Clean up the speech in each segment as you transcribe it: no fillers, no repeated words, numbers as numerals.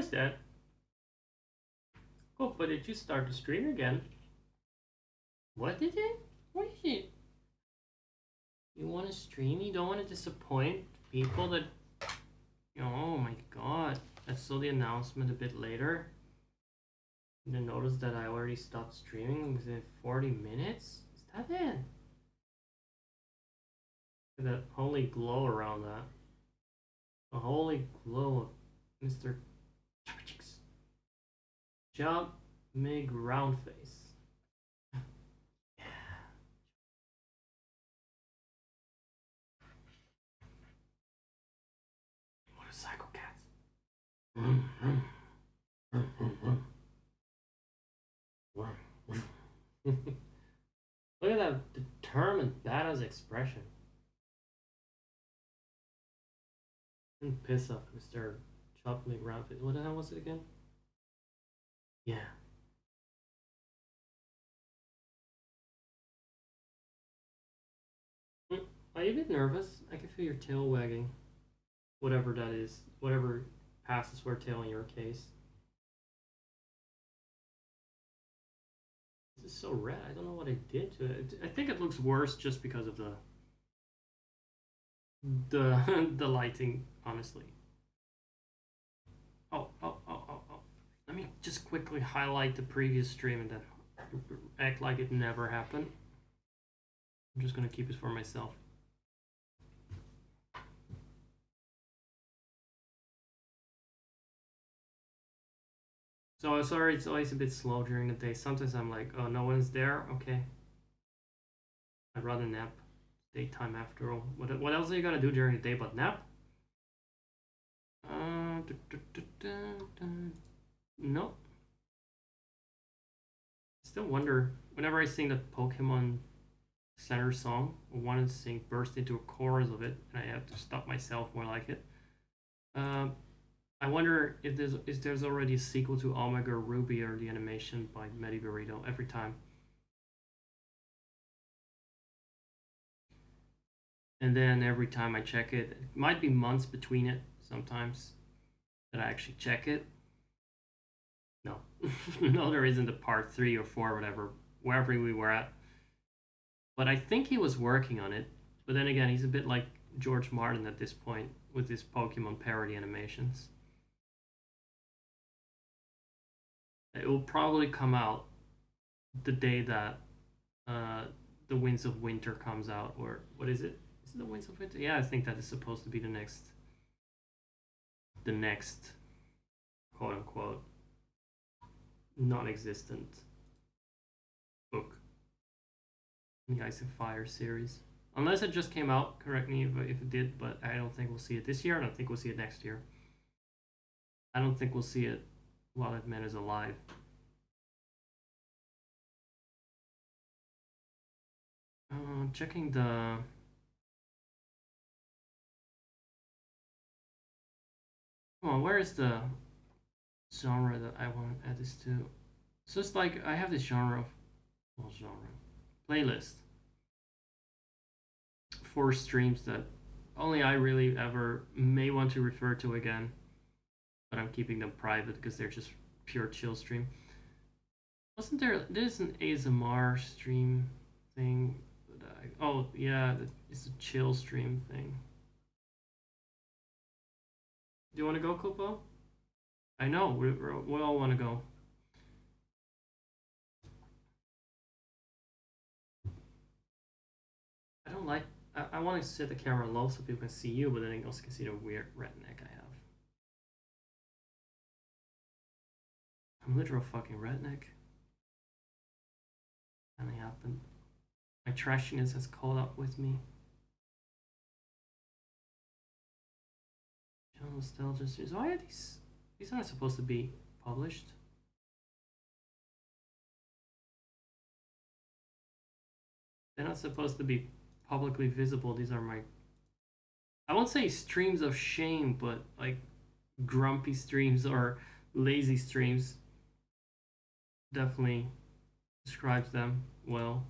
was that? Oh, but did you start the stream again? What did it? What is it? You want to stream? You don't want to disappoint people that... Oh my god. I saw the announcement a bit later. And then noticed that I already stopped streaming within 40 minutes? Is that it? That holy glow around that. A holy glow of Mr. Jump Mig Roundface. Yeah. What a psycho cat. Look at that determined badass expression. And piss off Mr. Chop Mig Roundface. What the hell was it again? Yeah. Are you a bit nervous? I can feel your tail wagging. Whatever that is. Whatever passes for a tail in your case. This is so red. I don't know what I did to it. I think it looks worse just because of the lighting, honestly. Oh. Let me just quickly highlight the previous stream and then act like it never happened. I'm just gonna keep it for myself. So sorry, it's always a bit slow during the day. Sometimes I'm like, oh, no one's there? Okay. I'd rather nap. Daytime after all. What else are you gonna do during the day but nap? No. Still wonder, whenever I sing the Pokemon Center song, I wanted to sing burst into a chorus of it, and I have to stop myself more like it. I wonder if there's already a sequel to Omega Ruby or the animation by Medi Burrito every time. And then every time I check it, it might be months between it sometimes that I actually check it. No. No, there isn't a part 3 or 4 or whatever, wherever we were at. But I think he was working on it. But then again, he's a bit like George Martin at this point with his Pokemon parody animations. It will probably come out the day that the Winds of Winter comes out, or what is it? Is it the Winds of Winter? Yeah, I think that is supposed to be the next quote unquote non-existent book in the Ice and Fire series. Unless it just came out, correct me if it did, but I don't think we'll see it this year. I don't think we'll see it next year. I don't think we'll see it while that man is alive. Checking the... Come on, where is the genre that I want to add this to? So it's like I have this genre playlist for streams that only I really ever may want to refer to again, but I'm keeping them private because they're just pure chill stream. Wasn't there's an ASMR stream thing? Oh yeah, it's a chill stream thing. Do you want to go, Kupo? I know we all want to go. I don't like. I want to set the camera low so people can see you, but then they also can see the weird redneck I have. I'm literal fucking redneck. Finally happened. My trashiness has caught up with me. Nostalgia series. Why are these? These aren't supposed to be published. They're not supposed to be publicly visible. These are my... I won't say streams of shame, but like grumpy streams or lazy streams. Definitely describes them well.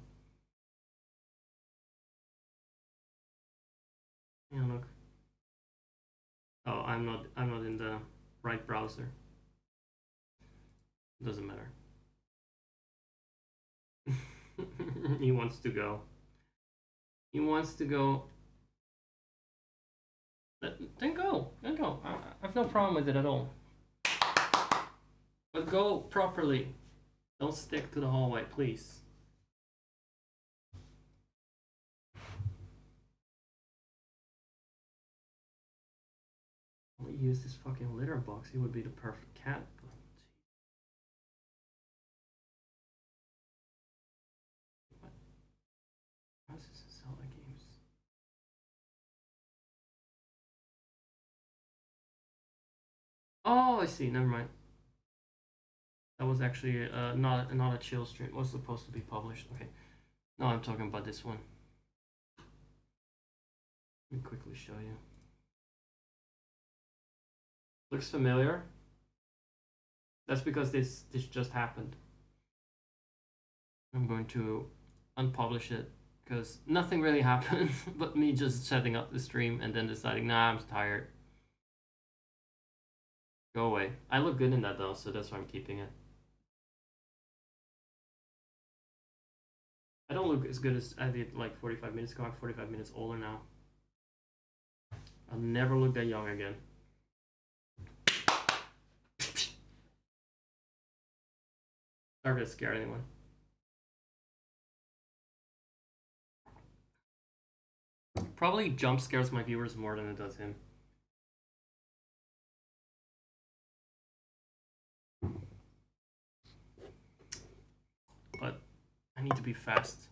Yeah, look. Oh, I'm not in the right browser. Doesn't matter. He wants to go. He wants to go. Then go. Then go. I have no problem with it at all. But go properly. Don't stick to the hallway, please. I'll use this fucking litter box. He would be the perfect cat. What? How is this in Zelda games? Oh, I see. Never mind. That was actually not a chill stream. It was supposed to be published. Okay. No, I'm talking about this one. Let me quickly show you. Looks familiar. That's because this just happened. I'm going to unpublish it because nothing really happened but me just setting up the stream and then deciding, nah, I'm tired. Go away. I look good in that though, so that's why I'm keeping it. I don't look as good as I did like 45 minutes ago. I'm 45 minutes older now. I'll never look that young again. Sorry to scare anyone. Probably jump scares my viewers more than it does him. But I need to be fast.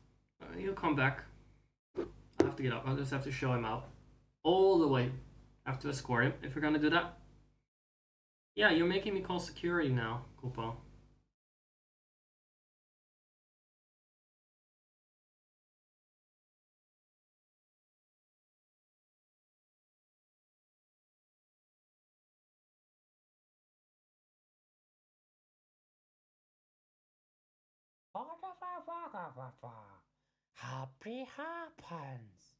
He'll come back. I have to get up. I'll just have to show him out. All the way. I have to escort him if we're gonna do that. Yeah, you're making me call security now, Kupo. Happy happens.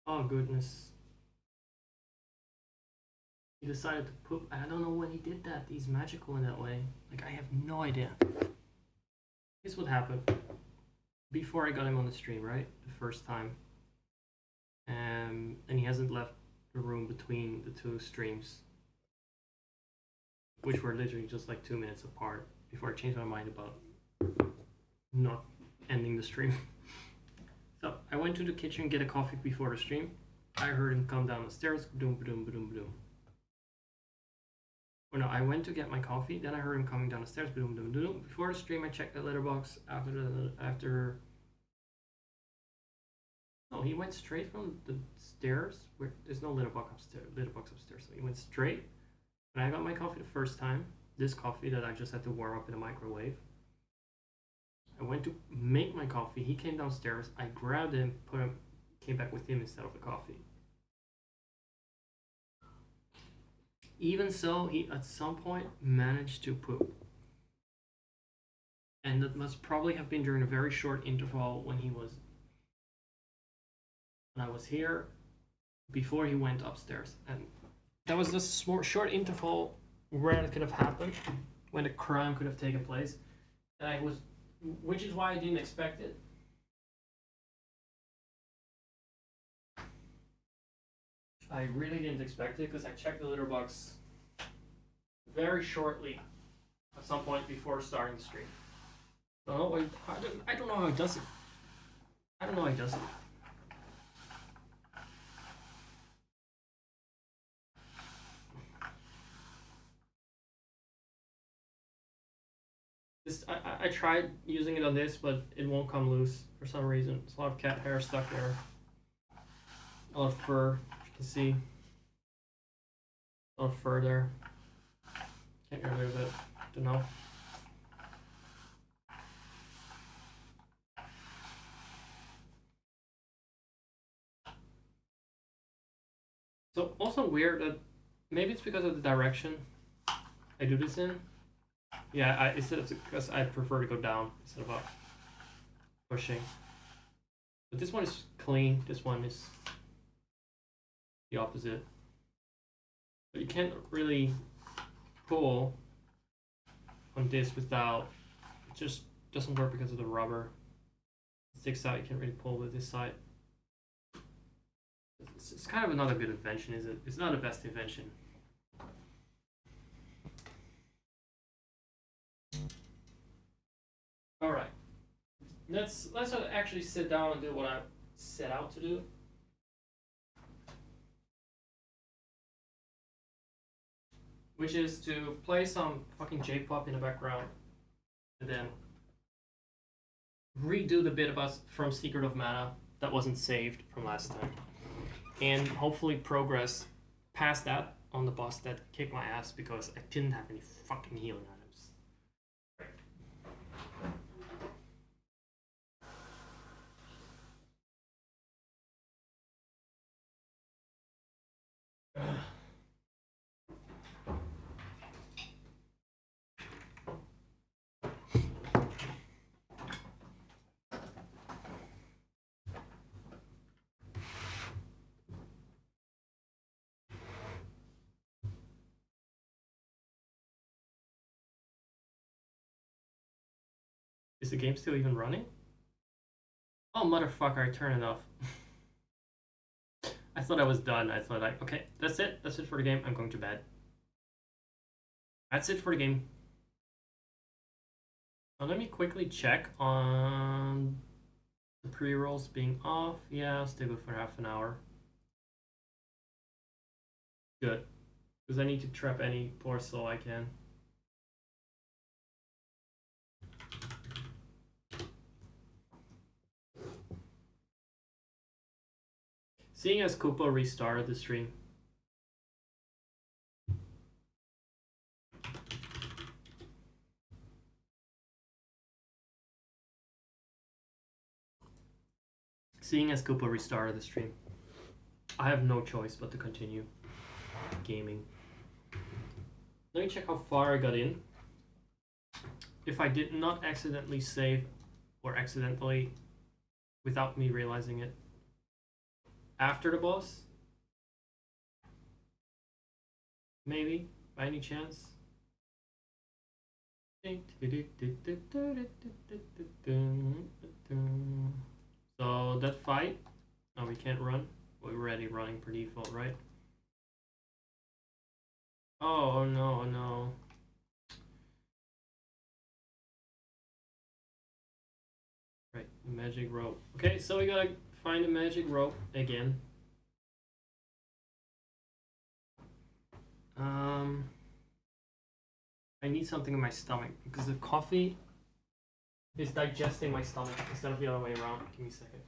Oh goodness. He decided to poop. I don't know when he did that. He's magical in that way. Like, I have no idea. Here's what happened. Before I got him on the stream, right? The first time. And he hasn't left the room between the two streams, which were literally just like 2 minutes apart before I changed my mind about not ending the stream. So I went to the kitchen, get a coffee before the stream. I heard him come down the stairs. Boom, boom, boom, boom. Oh no, I went to get my coffee. Then I heard him coming down the stairs. Boom, boom, boom. Before the stream, I checked the letterbox. After. No, he went straight from the stairs. Where there's no letterbox upstairs. So he went straight. When I got my coffee the first time, this coffee that I just had to warm up in the microwave. I went to make my coffee. He came downstairs. I grabbed him, came back with him instead of the coffee. Even so, he at some point managed to poop. And that must probably have been during a very short interval when I was here before he went upstairs. And that was just a short interval where it could have happened, when a crime could have taken place. And which is why I didn't expect it. I really didn't expect it because I checked the litter box very shortly at some point before starting the stream. I don't know how he does it. I don't know how he does it. I tried using it on this, but it won't come loose for some reason. There's a lot of cat hair stuck there. A lot of fur, as you can see. A lot of fur there. Can't get rid of it. Don't know. So also weird that maybe it's because of the direction I do this in. Yeah, it's because I prefer to go down instead of up, pushing. But this one is clean. This one is the opposite. But you can't really pull on this without. It just doesn't work because of the rubber. It sticks out. You can't really pull with this side. It's kind of another good invention, is it? It's not the best invention. All right, let's actually sit down and do what I set out to do. Which is to play some fucking J-pop in the background, and then redo the bit about from Secret of Mana that wasn't saved from last time, and hopefully progress past that on the boss that kicked my ass because I didn't have any fucking healing items. Is the game still even running? Oh, motherfucker, I turned it off. I thought I was done. I thought, like, okay, that's it. That's it for the game. I'm going to bed. That's it for the game. Now let me quickly check on the pre-rolls being off. Yeah, I'll stay with for half an hour. Good. Because I need to trap any poor soul I can. Seeing as Koopa restarted the stream. Seeing as Koopa restarted the stream, I have no choice but to continue gaming. Let me check how far I got in. If I did not accidentally save, or accidentally, without me realizing it, after the boss? Maybe, by any chance? So that fight, oh, we can't run. We're already running per default, right? Oh no, no. Right, magic rope. Okay, so we gotta find a magic rope again. I need something in my stomach because the coffee is digesting my stomach instead of the other way around. Give me a second.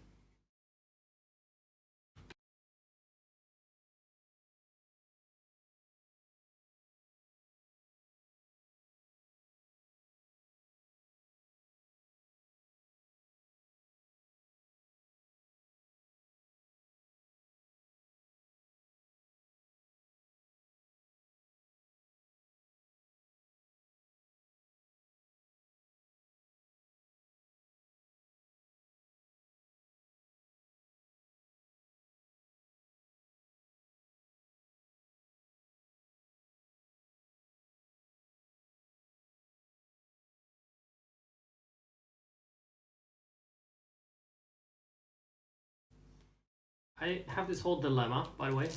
I have this whole dilemma, by the way.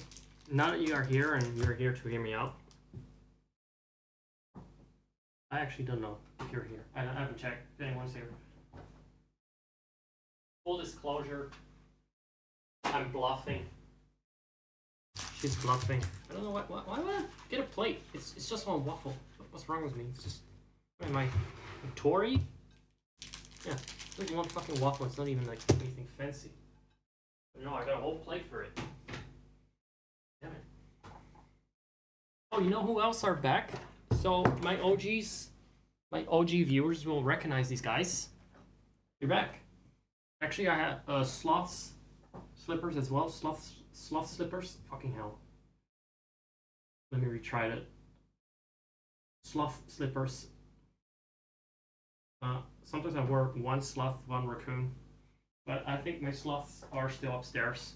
Now that you are here and you're here to hear me out, I actually don't know if you're here. I haven't checked if anyone's here. Full disclosure, I'm bluffing. She's bluffing. I don't know why would I get a plate? It's just one waffle. What's wrong with me? It's just, what am I, a Tory? Yeah, it's like one fucking waffle. It's not even like anything fancy. But no, I got a whole plate for it. Damn it. Oh, you know who else are back? So my OG viewers will recognize these guys. You're back. Actually, I had sloths slippers as well. Sloth slippers. Fucking hell. Let me retry it. Sloth slippers. Sometimes I wear one sloth, one raccoon. But I think my sloths are still upstairs.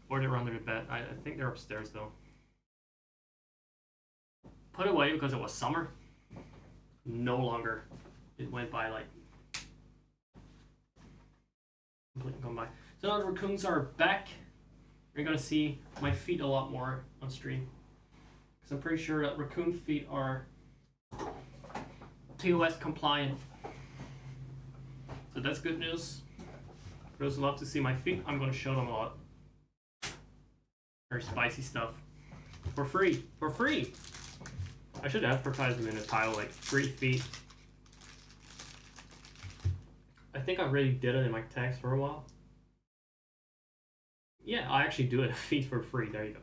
Or they're under the bed. I think they're upstairs though. Put away because it was summer. No longer. It went by like completely gone by. So now the raccoons are back. You're gonna see my feet a lot more on stream. Because I'm pretty sure that raccoon feet are TOS compliant. So that's good news. For those who love to see my feet, I'm gonna show them a lot. Very spicy stuff. For free. For free! I should advertise them in the title, like free feet. I think I already did it in my tags for a while. Yeah, I actually do it feet for free. There you go.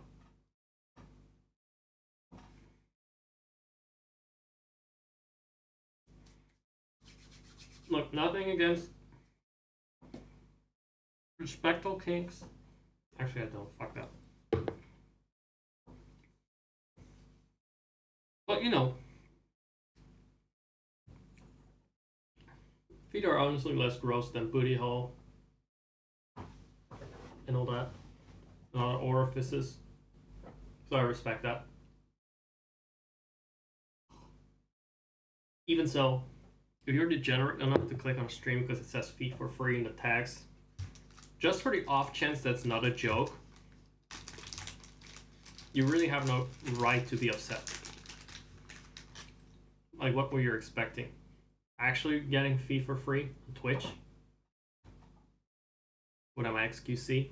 Look, nothing against respectful kinks. Actually, I don't. Fuck that. But you know, feet are honestly less gross than booty hole and all that. And all the orifices. So I respect that. Even so, if you're degenerate enough to click on a stream because it says feet for free in the tags, just for the off chance that's not a joke, you really have no right to be upset. Like, what were you expecting? Actually getting feet for free on Twitch? What am I, XQC?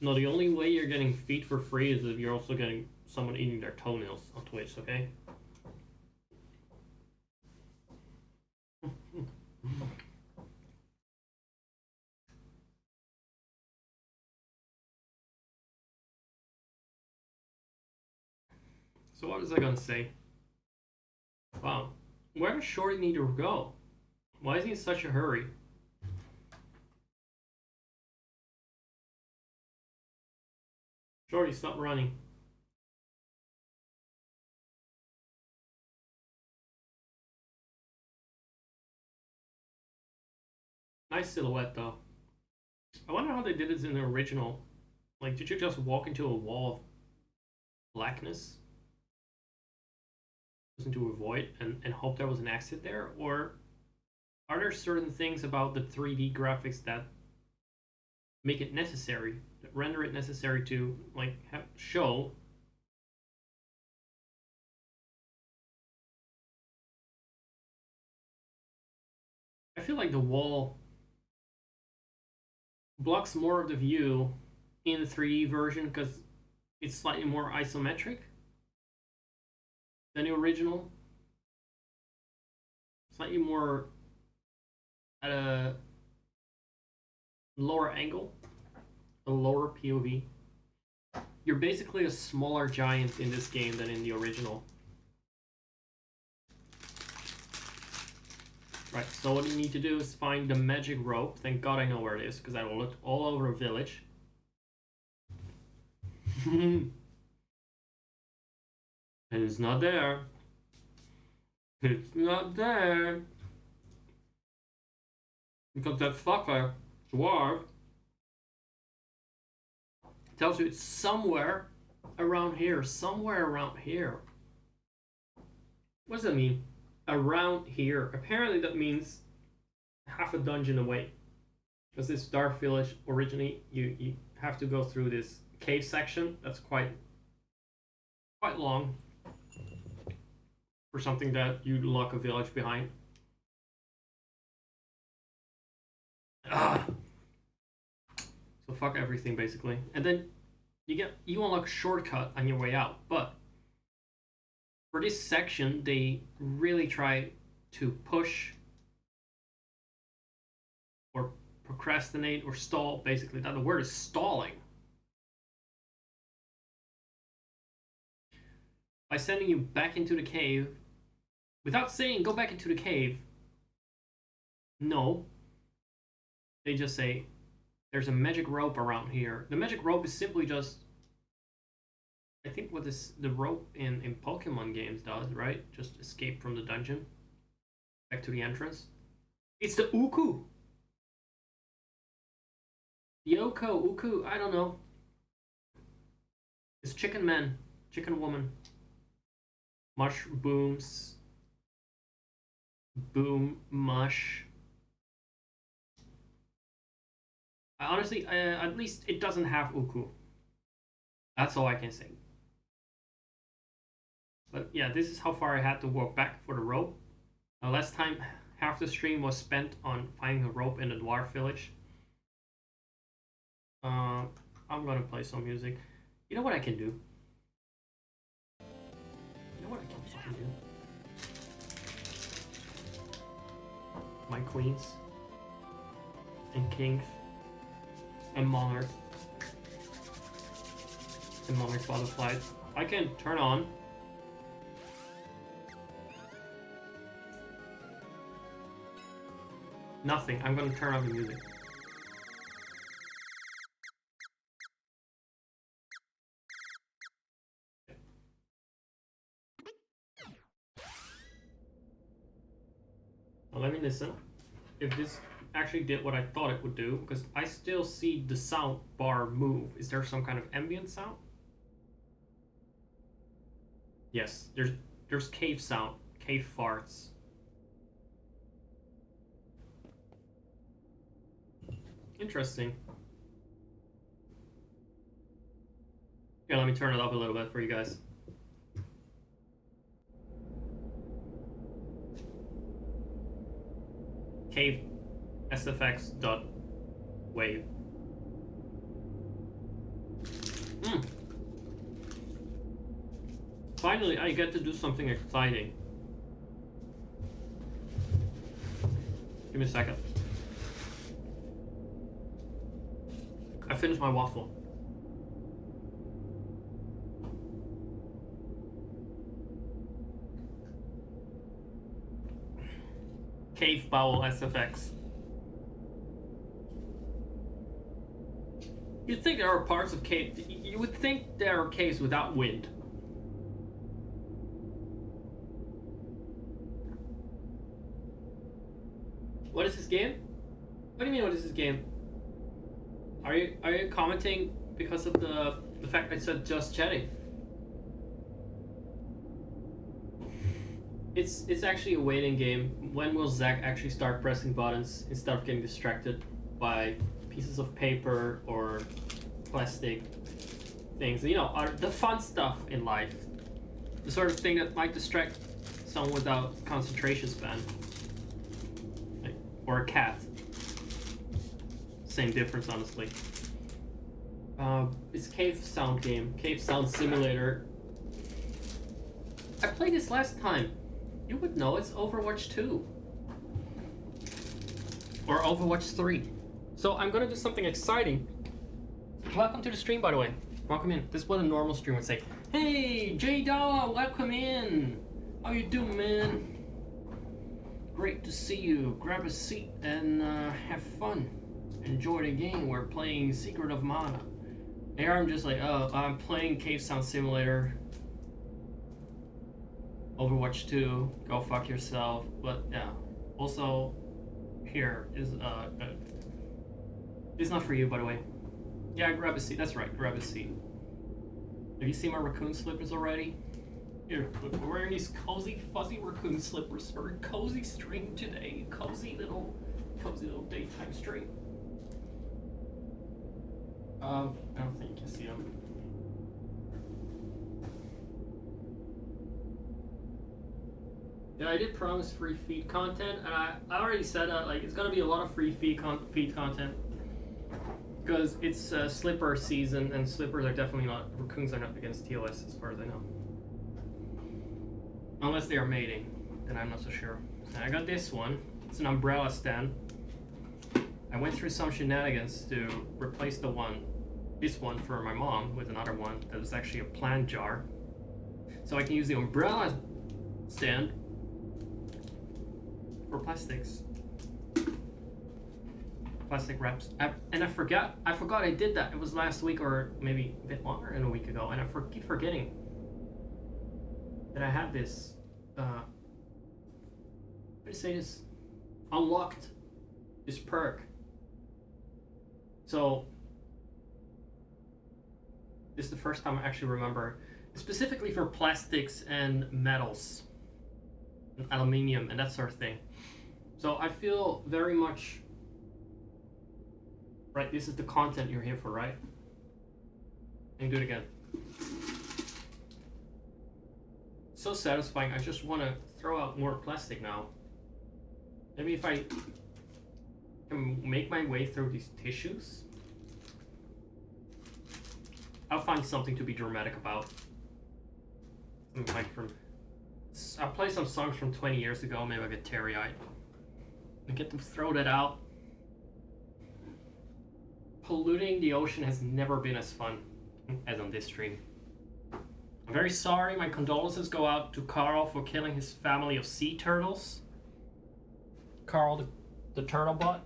No, the only way you're getting feet for free is if you're also getting someone eating their toenails on Twitch, okay? So what was I gonna say? Wow. Where does Shorty need to go? Why is he in such a hurry? Shorty, stop running. Nice silhouette though. I wonder how they did this in the original. Like, did you just walk into a wall of blackness, just into a void, and hope there was an exit there? Or are there certain things about the 3D graphics that make it necessary, that render it necessary to like show? I feel like the wall blocks more of the view in the 3D version because it's slightly more isometric than the original. Slightly more at a lower angle, a lower POV. You're basically a smaller giant in this game than in the original. Right, so what you need to do is find the magic rope. Thank God I know where it is, because I looked all over a village. And it's not there. It's not there. Because that fucker, dwarf, tells you it's somewhere around here. Somewhere around here. What does that mean? Around here. Apparently that means half a dungeon away. Because this dark village originally, you have to go through this cave section. That's quite long for something that you lock a village behind. Ah. So fuck everything basically, and then you unlock a shortcut on your way out. But for this section, they really try to push or procrastinate or stall. Basically, that the word is stalling. By sending you back into the cave without saying go back into the cave. No. They just say there's a magic rope around here. The magic rope is simply just, I think what this the rope in Pokemon games does, right? Just escape from the dungeon. Back to the entrance. It's the Uku. Yoko, Uku, I don't know. It's Chicken Man, Chicken Woman. Mush booms. Boom mush. Honestly, at least it doesn't have Uku. That's all I can say. But yeah, this is how far I had to walk back for the rope. Last time, half the stream was spent on finding a rope in the dwarf village. I'm gonna play some music. You know what I can do? You know what I can fucking do? My queens and kings and monarchs and monarch butterflies. I can turn on nothing. I'm gonna turn on the music. Well, let me listen. If this actually did what I thought it would do, because I still see the sound bar move. Is there some kind of ambient sound? Yes, there's cave sound, cave farts. Interesting. Yeah, let me turn it up a little bit for you guys. Cave SFX dot wave. Finally, I get to do something exciting. Give me a second. I finished my waffle. Cave Bowel SFX. You'd think there are parts of cave. You would think there are caves without wind. What is this game? What do you mean? What is this game? Are you commenting because of the fact I said just chatting? It's actually a waiting game. When will Zach actually start pressing buttons instead of getting distracted by pieces of paper or plastic things? You know, are the fun stuff in life, the sort of thing that might distract someone without concentration span, like, or a cat. Same difference, honestly. It's Cave Sound game, Cave Sound Simulator. I played this last time. You would know it's Overwatch 2 or Overwatch 3. So I'm gonna do something exciting. Welcome to the stream, by the way. Welcome in. This is what a normal stream would say. Hey, J Dawa, welcome in. How you doing, man? Great to see you. Grab a seat and have fun. Enjoy the game. We're playing Secret of Mana. Here I'm just like, oh, I'm playing Cave Sound Simulator. Overwatch 2, go fuck yourself. But yeah, also here is it's not for you, by the way. Yeah, grab a seat. That's right, grab a seat. Have you seen my raccoon slippers already? Here, look, we're wearing these cozy, fuzzy raccoon slippers for a cozy stream today. Cozy little daytime stream. I don't think you can see them. Yeah, I did promise free feed content, and I already said that, like, it's gonna be a lot of free feed content. Because it's slipper season, and slippers are definitely not, raccoons are not against TOS as far as I know. Unless they are mating, then I'm not so sure. And I got this one, it's an umbrella stand. I went through some shenanigans to replace this one for my mom with another one that was actually a plant jar. So I can use the umbrella stand for plastic wraps. And I forgot I did that. It was last week or maybe a bit longer than a week ago, and I keep forgetting that I had this how do you say this? Unlocked this perk. So this is the first time I actually remember, specifically for plastics and metals, and aluminium and that sort of thing. So I feel very much, right, this is the content you're here for, right? And do it again. So satisfying, I just want to throw out more plastic now. Maybe if I can make my way through these tissues, I'll find something to be dramatic about. I'll play some songs from 20 years ago, maybe I'll get teary-eyed. And get them throw that out. Polluting the ocean has never been as fun as on this stream. I'm very sorry, my condolences go out to Carl for killing his family of sea turtles. Carl the turtle bot.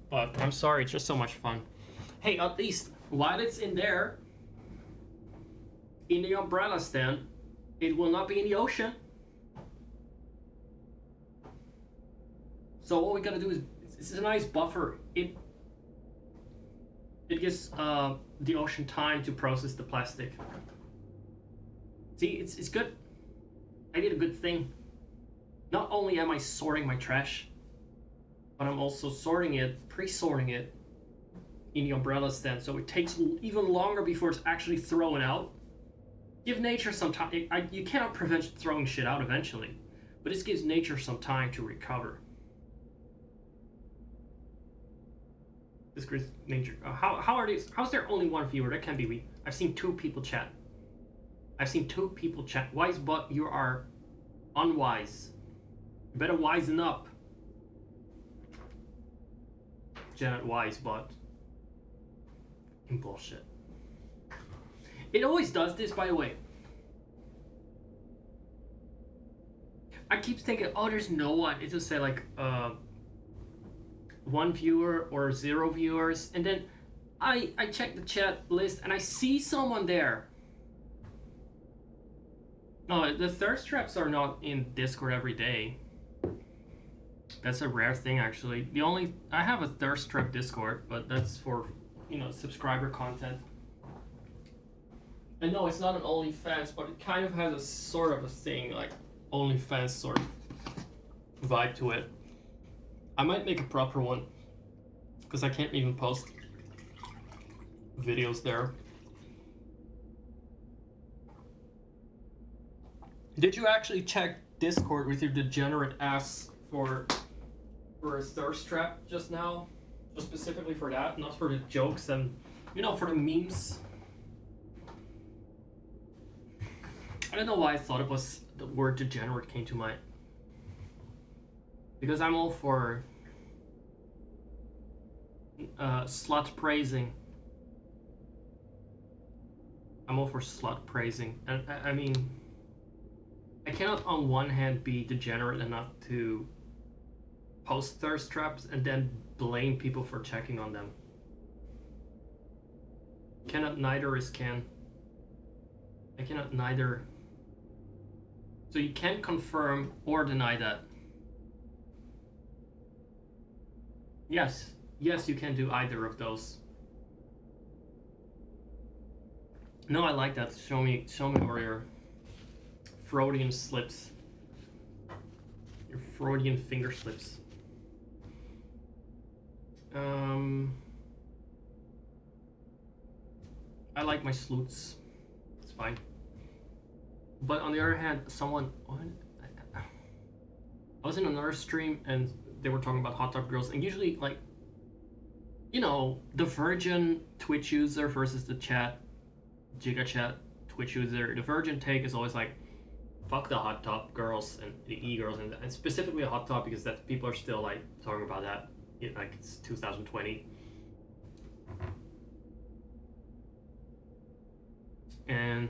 But I'm sorry, it's just so much fun. Hey, at least while it's in there, in the umbrella stand, it will not be in the ocean. So what we gotta do is, it's a nice buffer. It gives the ocean time to process the plastic. See, it's good. I did a good thing. Not only am I sorting my trash, but I'm also sorting it, pre-sorting it in the umbrella stand, so it takes even longer before it's actually thrown out. Give nature some time. You cannot prevent throwing shit out eventually, but this gives nature some time to recover. This gives nature. How are these? How's there only one viewer? That can't be we. I've seen 2 people chat. Wise but you are unwise. You better wisen up. Janet Wise but. Bullshit. It always does this, by the way. I keep thinking, oh, there's no one. It just say like 1 viewer or 0 viewers, and then I check the chat list and I see someone there. No, the thirst traps are not in Discord every day. That's a rare thing, actually. The only I have a thirst trap Discord, but that's for subscriber content. And no, it's not an OnlyFans, but it kind of has a sort of a thing like OnlyFans sort of vibe to it. I might make a proper one because I can't even post videos there. Did you actually check Discord with your degenerate ass for a thirst trap just now? Just specifically for that, not for the jokes and for the memes. I don't know why I thought it was the word degenerate came to mind. Because I'm all for slut praising. I'm all for slut praising. And I mean, I cannot on one hand be degenerate enough to post thirst traps and then blame people for checking on them. Cannot neither is can. I cannot neither. So you can't confirm or deny that. Yes, you can do either of those. No, I like that. Show me where your Freudian slips. Your Freudian finger slips. I like my sleuths. It's fine. But on the other hand, I was in another stream and they were talking about hot tub girls, and usually, like, the virgin Twitch user versus the Giga Chat Twitch user. The virgin take is always like, fuck the hot tub girls and the e-girls, and specifically a hot tub because that people are still like talking about that. Like it's 2020. And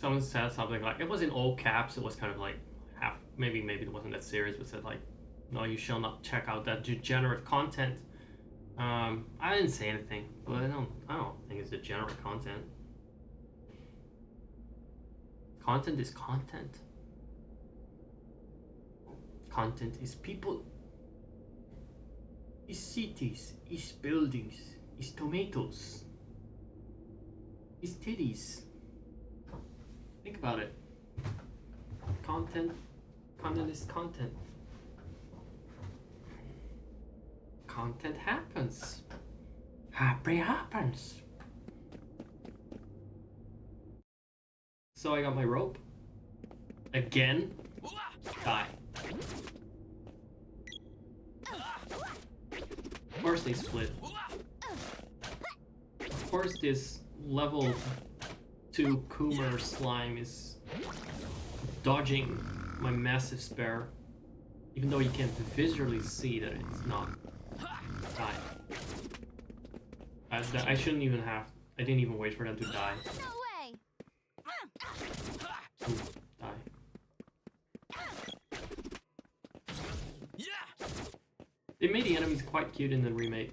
someone said something like, it was in all caps, it was kind of like half, maybe it wasn't that serious, but said like, no, you shall not check out that degenerate content. I didn't say anything, but I don't think it's degenerate content. Content is content. Content is people, is cities, is buildings, is tomatoes, is titties. Think about it. Content is content. Content happens. Happy happens. So I got my rope. Again. Die. Of course they split. Of course this level 2 Coomer slime is dodging my massive spare. Even though you can visually see that it's not. Die. I shouldn't even have. I didn't even wait for them to die. No way. Ooh, die. They made the enemies quite cute in the remake.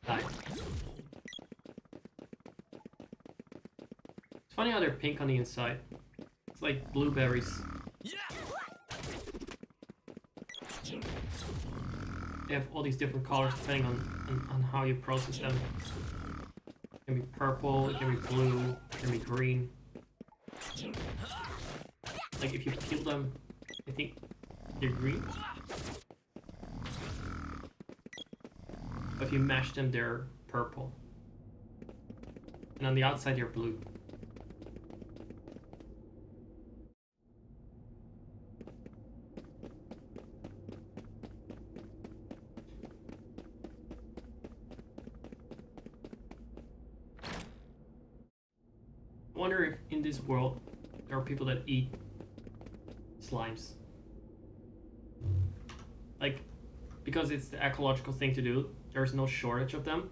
Die. It's funny how they're pink on the inside. It's like blueberries. They have all these different colors depending on how you process them. It can be purple, it can be blue, it can be green. Like if you peel them, I think they're green. But if you mash them, they're purple. And on the outside, they're blue. I wonder if in this world there are people that eat slimes. Like, because it's the ecological thing to do, there's no shortage of them.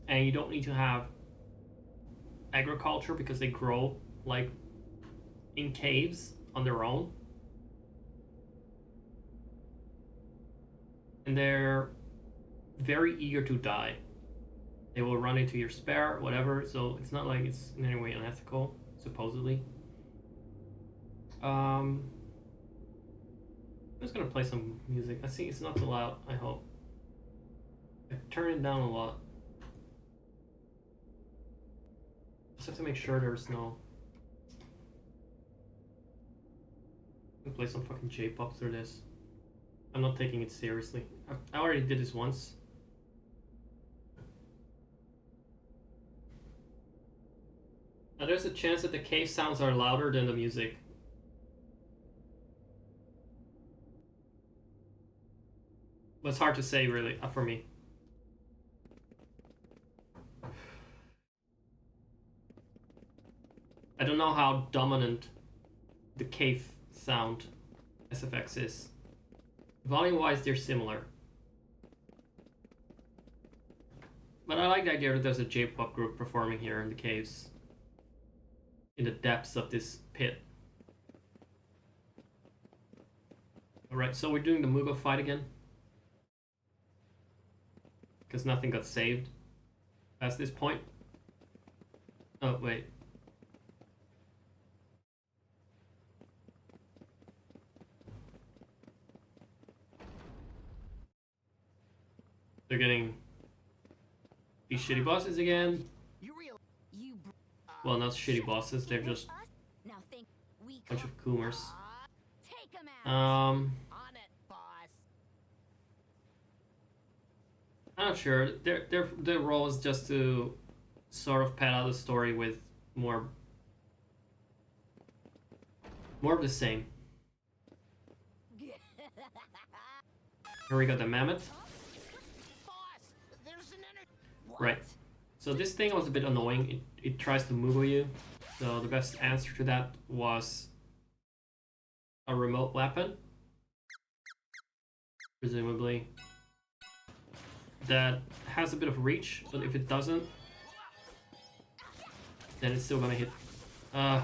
And you don't need to have agriculture because they grow like in caves on their own. And they're very eager to die. They will run into your spare, whatever. So it's not like it's in any way unethical, supposedly. I'm just gonna play some music. I think it's not too loud. I hope. I turn it down a lot. Just have to make sure there's no. I'm gonna play some fucking J-pop through this. I'm not taking it seriously. I already did this once. Now there's a chance that the cave sounds are louder than the music. But it's hard to say, really, for me. I don't know how dominant the cave sound SFX is. Volume-wise, they're similar. But I like the idea that there's a J-pop group performing here in the caves. In the depths of this pit. Alright, so we're doing the Mugo fight again. Because nothing got saved past this point. Oh, wait. They're getting these shitty bosses again. Well, not shitty bosses, they're just a bunch of Coomers. I'm not sure. Their role is just to sort of pad out the story with more of the same. Here we got the mammoth. Right. So this thing was a bit annoying. It tries to Mugo you. So the best answer to that was a remote weapon. Presumably. That has a bit of reach, but if it doesn't, then it's still gonna hit. Kind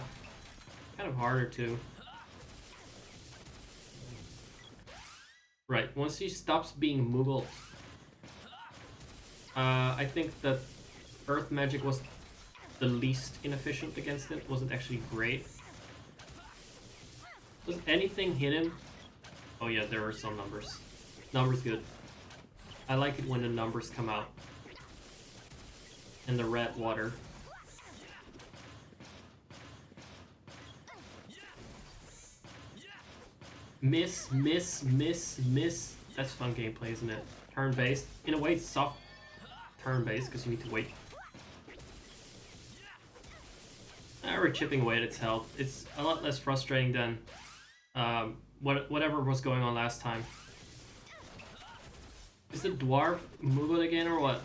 of harder to. Right, once he stops being Moogled, I think that Earth Magic was the least inefficient against it. Wasn't actually great. Does anything hit him? Oh yeah, there are some numbers. Numbers good. I like it when the numbers come out. And the red water. Miss, miss, miss, miss. That's fun gameplay, isn't it? Turn-based. In a way, it's soft turn-based, because you need to wait. We're chipping away at its health. It's a lot less frustrating than whatever was going on last time. Is the dwarf Mugled again, or what?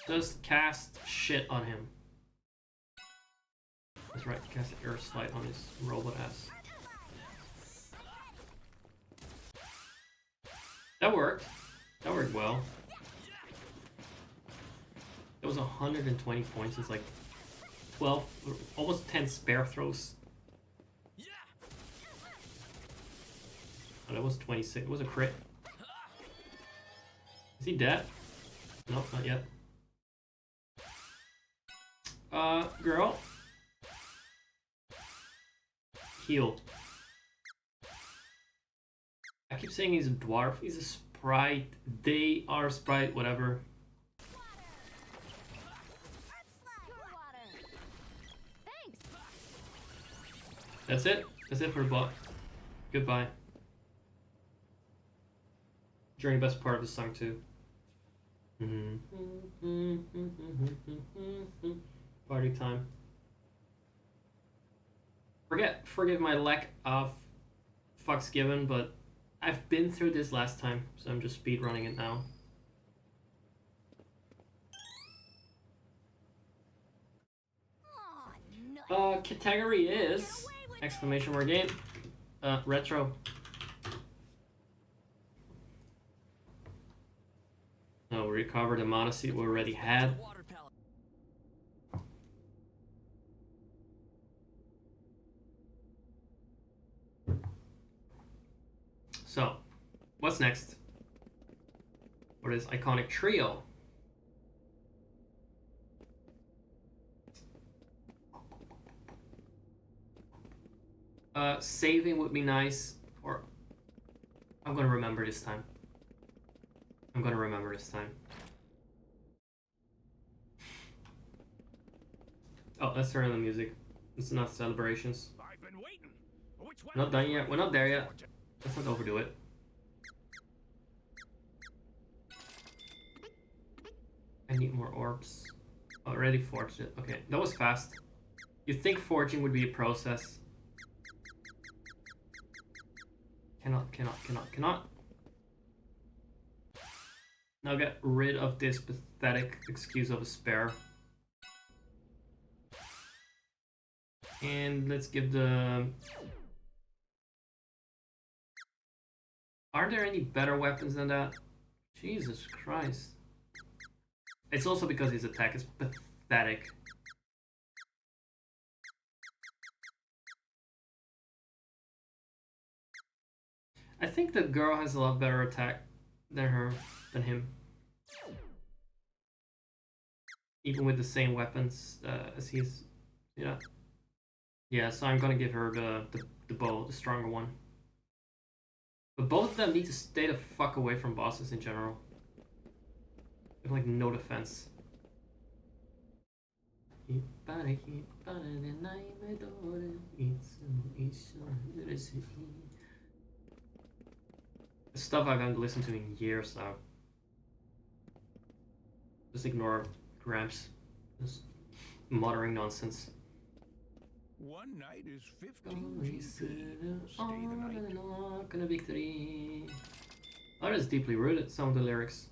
Just cast shit on him. That's right, cast Air Slide on his robot ass. That worked. That worked well. It was 120 points. It's like 12, almost 10 spare throws. Oh, that was 26. It was a crit. Is he dead? Nope, not yet. Girl. Heal. I keep saying he's a dwarf. He's a sprite. They are a sprite, whatever. That's it. That's it for the bot. Goodbye. During the best part of the song too. Party time. Forgive my lack of fucks given, but I've been through this last time, so I'm just speed running it now. Category is exclamation mark game. Retro. No, we recovered the mana seed we already had. So, what's next? For this iconic trio? Saving would be nice, or I'm gonna remember this time. I'm gonna remember this time. Oh, let's turn on the music. It's not celebrations. I've been waiting. Which one Not done yet. We're not there yet. Let's not overdo it. I need more orbs. Already forged it. Okay, that was fast. You'd think forging would be a process. Cannot. Now get rid of this pathetic excuse of a spare. And let's give the... Are there any better weapons than that? Jesus Christ. It's also because his attack is pathetic. I think the girl has a lot better attack than him. Even with the same weapons as he's, yeah. Yeah, so I'm gonna give her the bow, the stronger one. But both of them need to stay the fuck away from bosses in general. They have like no defense. Stuff I haven't listened to in years now. Just ignore Gramps. Just muttering nonsense. One night is 15 GP. Stay the night. Gonna victory. That is deeply rooted, some of the lyrics.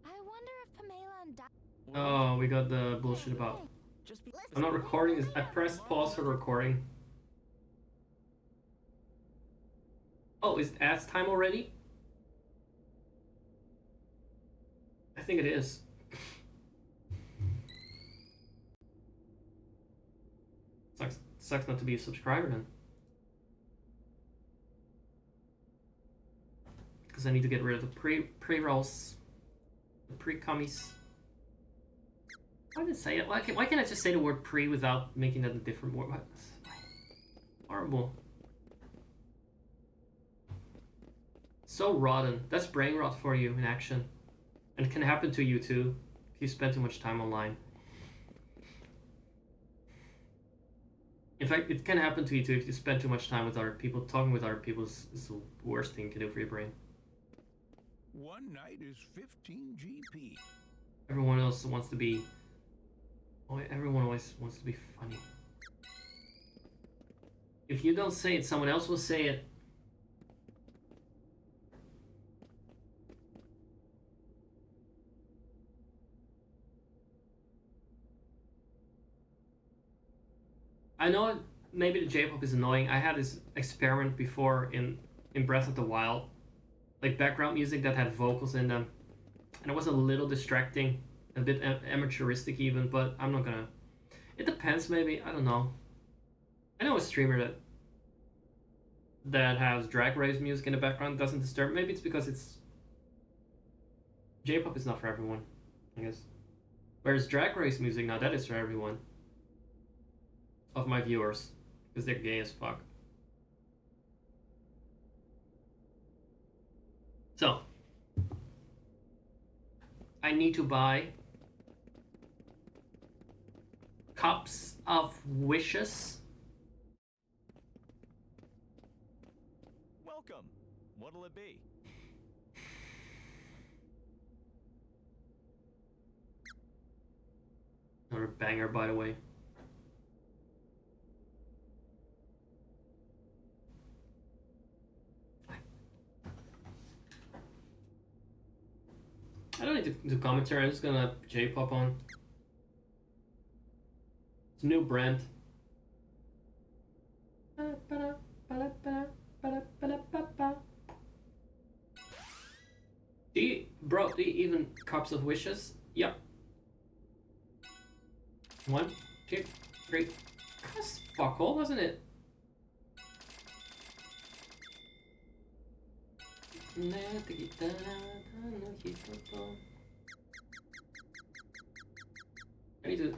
I wonder if Pamela and Oh, we got the bullshit about. I'm not recording this. I pressed pause for recording. Oh, is it ads time already? I think it is. Sucks not to be a subscriber then. Because I need to get rid of the pre-rolls. The pre-commies. Why did I say it? Why can't I just say the word pre without making that a different word? Horrible. So rotten. That's brain rot for you in action. And it can happen to you too if you spend too much time online. In fact, it can happen to you too if you spend too much time with other people. Talking with other people is the worst thing you can do for your brain. One night is 15 GP. Everyone else wants to be... Everyone always wants to be funny. If you don't say it, someone else will say it. I know maybe the J-pop is annoying. I had this experiment before in Breath of the Wild. Like background music that had vocals in them. And it was a little distracting. A bit amateuristic even, but I'm not gonna... It depends maybe, I don't know. I know a streamer that has Drag Race music in the background doesn't disturb. Maybe it's because it's... J-pop is not for everyone, I guess. Whereas Drag Race music, now that is for everyone. Of my viewers. Because they're gay as fuck. So. I need to buy cups of wishes. Welcome. What'll it be? Another banger, by the way. I don't need to do commentary, I'm just gonna have J-pop on. It's a new brand. Do you even cups of wishes? Yep. 1, 2, 3. That's fuck all, wasn't it?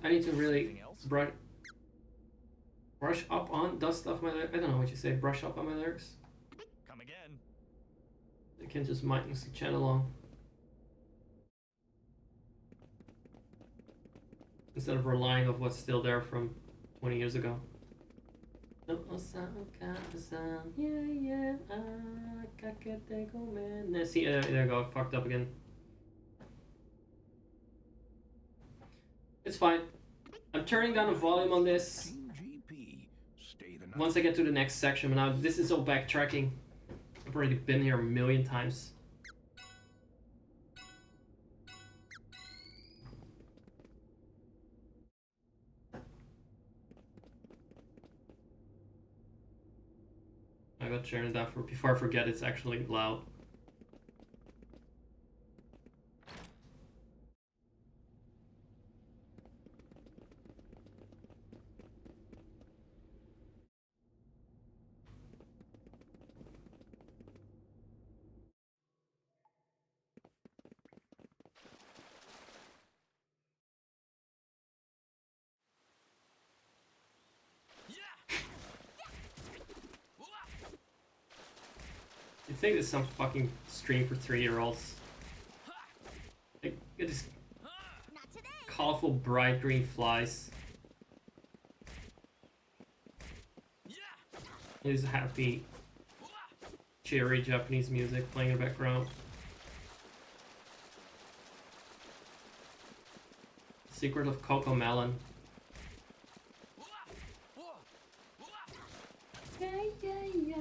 I need to really Brush up on, dust off my lyrics. I don't know what you say. Brush up on my lyrics. Come again. I can just mindlessly chant along instead of relying on what's still there from 20 years ago. Yeah, yeah, see, there I go. I fucked up again. It's fine. I'm turning down the volume on this once I get to the next section. But now this is all backtracking. I've already been here a million times. I got to turn it down before I forget it's actually loud. You think it's some fucking stream for 3-year-olds? Like, it is colorful, bright green flies. It is happy, cheery Japanese music playing in the background. Secret of Coco Melon. Yeah, yeah, yeah.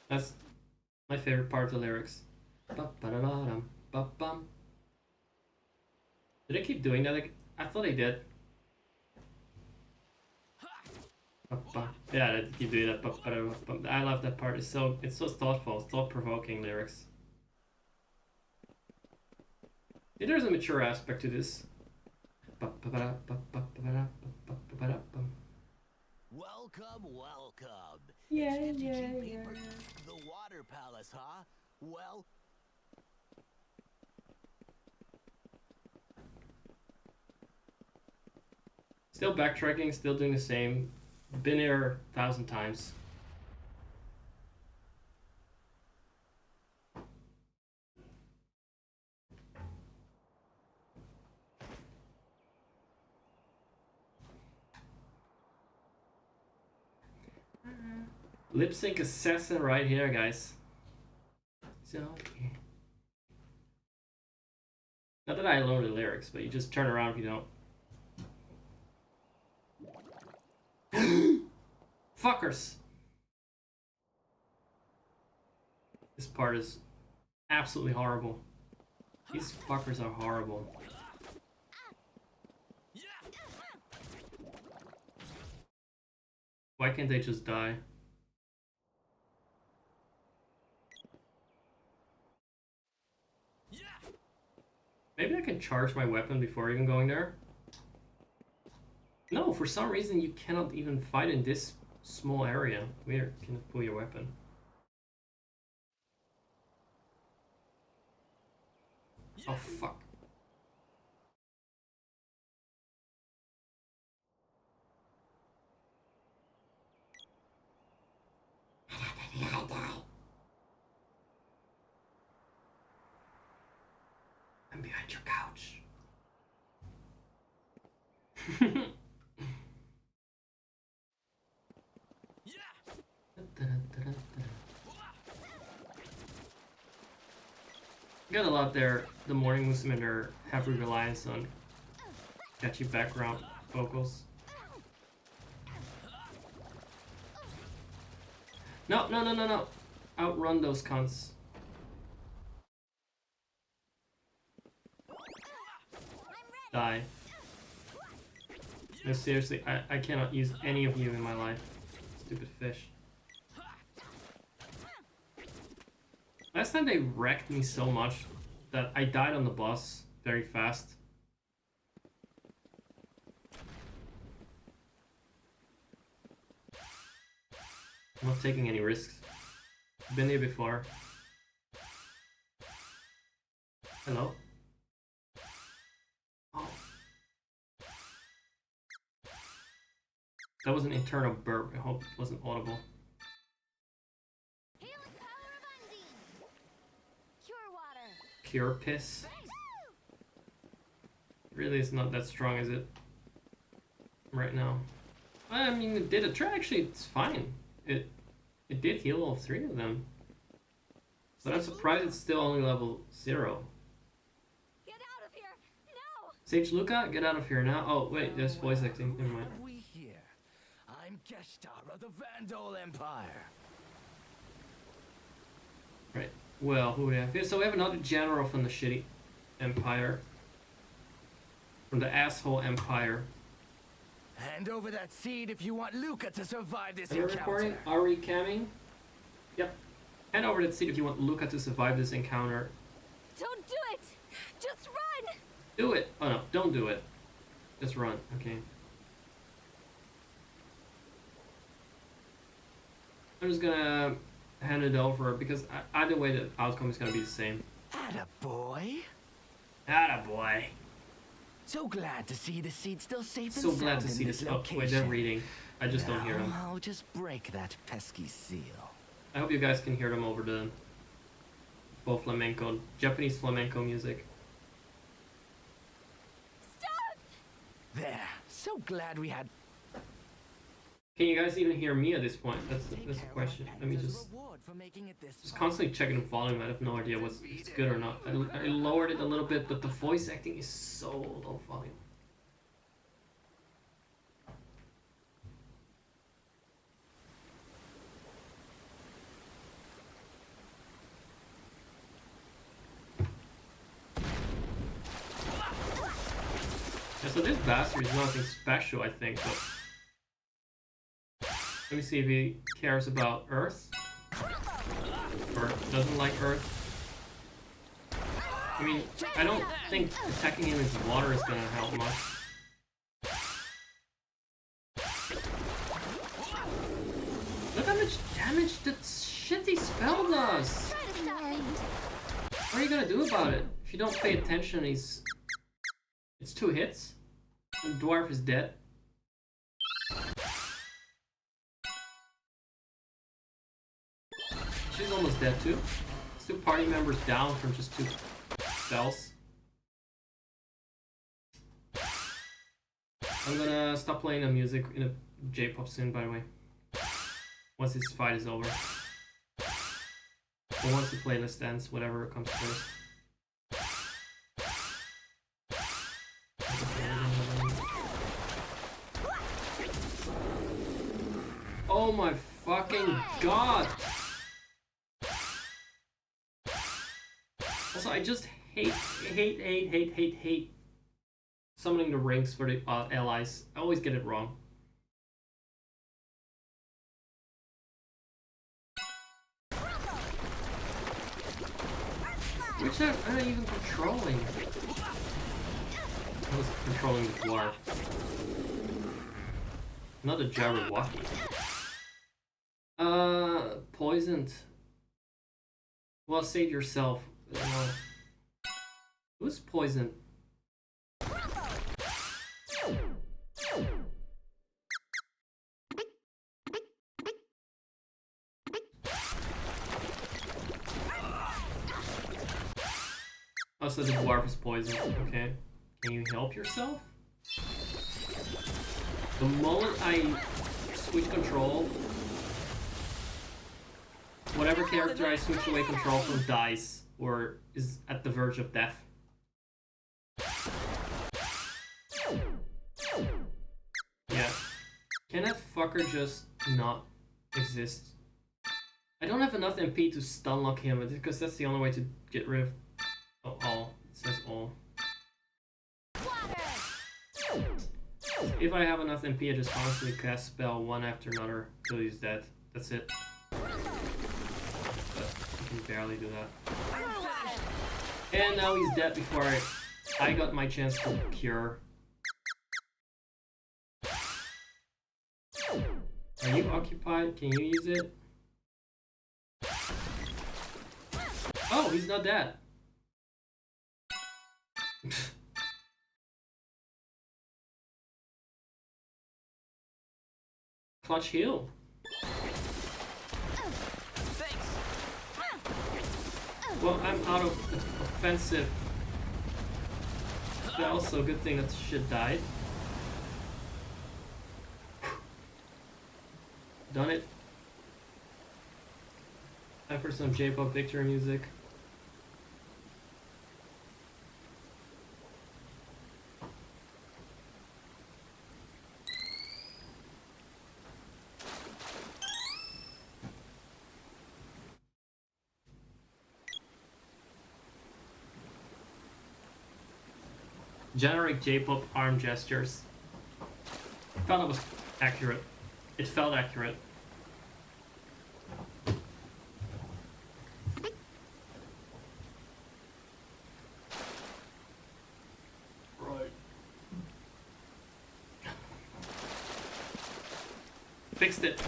That's my favorite part of the lyrics. Did I keep doing that? Like, I thought I did. Yeah, I keep doing that. I love that part. It's so thoughtful, thought-provoking lyrics. Yeah, there's a mature aspect to this. Welcome, welcome. Yeah, It's 50 yeah, GP yeah. The Water Palace, huh? Well, Still backtracking, still doing the same. Been here 1,000 times. Lip sync assassin right here, guys. So, yeah. Not that I learned the lyrics, but you just turn around if you don't. Fuckers! This part is absolutely horrible. These fuckers are horrible. Why can't they just die? Maybe I can charge my weapon before even going there? No, for some reason you cannot even fight in this small area. Weird, you can pull your weapon. Oh fuck. I'm behind your couch. Got a lot there. The morning movement are heavy reliance on catchy background vocals. No, no, no, no, no. Outrun those cunts. Die. No, seriously, I cannot use any of you in my life. Stupid fish. Last time they wrecked me so much that I died on the boss very fast. I'm not taking any risks. Been here before. Hello? Oh. That was an internal burp. I hope it wasn't audible. Healing power of Undine. Cure water. Cure piss? Really, it's not that strong, is it? Right now. I mean, it did a try. Actually, it's fine. It did heal all three of them. But I'm surprised it's still only level 0. Get out of here! No! Sage Luca, get out of here now. Oh, wait, there's voice acting. Never mind. What we here? I'm Geshtar of the Vandal Empire. Right. Well, who do we have here? So we have another general from the shitty empire. From the asshole empire. Hand over that seed if you want Luca to survive this Are you encounter. recording? Are we camming? Yep. Hand over that seat if you want Luca to survive this encounter. Don't do it! Just run! Do it! Oh no, don't do it. Just run, okay. I'm just gonna hand it over because either way the outcome is gonna be the same. Attaboy. Attaboy. So glad to see the seed still safe and So glad sound to in see this. Oh, location. wait, they're reading. I just don't hear them. Now I'll just break that pesky seal. I hope you guys can hear them over the both flamenco, Japanese flamenco music. Stop! There. So glad we had. Can you guys even hear me at this point? That's the Take question. care of our Let me pets as a just reward for making it this far. constantly checking the volume. I have no idea what's it's good or not. I lowered it a little bit, but the voice acting is so low volume. Yeah, so this bastard is nothing special, I think, but let me see if he cares about Earth. Or doesn't like Earth. I mean, I don't think attacking him with water is gonna help much. Look how much damage that shitty spell does! Try to stop me! What are you gonna do about it? If you don't pay attention, it's 2 hits. The dwarf is dead. She's almost dead too. It's 2 party members down from just 2 spells. I'm gonna stop playing the music in a J-pop soon, by the way. Once this fight is over. Or once the playlist ends, whatever comes first. Oh my fucking god! Also, I just hate summoning the rings for the allies. I always get it wrong. Which am I even controlling? I was controlling the dwarf. Not a Jabberwocky. Poisoned. Well, save yourself. I don't know. Who's poisoned? Oh, so the dwarf is poisoned. Okay. Can you help yourself? The moment I switch control, whatever character I switch away control from dies or is at the verge of death. Yeah. Can that fucker just not exist? I don't have enough MP to stun lock him because that's the only way to get rid of. Oh, all. It says all. If I have enough MP, I just constantly cast spell one after another till he's dead. That's it. But I can barely do that. And now he's dead before I got my chance to cure. Are you occupied? Can you use it? Oh, he's not dead. Clutch heal. Well, I'm out of offensive spells, so good thing that shit died. Done it. Time for some J-pop victory music. Generate J-pop arm gestures. I thought it was accurate. It felt accurate. Right. Fixed it.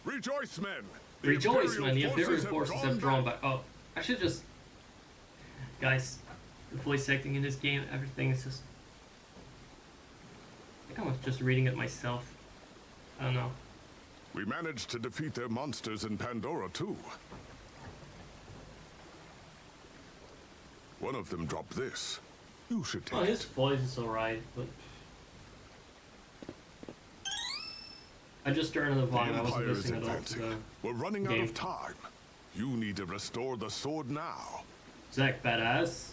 Rejoice, men! Rejoice, man! The Imperial forces forces have drawn back. Oh, I should just... Guys, the voice acting in this game, everything is just... I think I was just reading it myself. I don't know. We managed to defeat their monsters in Pandora, too. One of them dropped this. You should take Oh, his it. voice is alright, but... I just turned on the volume, I wasn't Empire is listening at all to advancing. the We're running out game. of time. You need to restore the sword now. Zach Badass.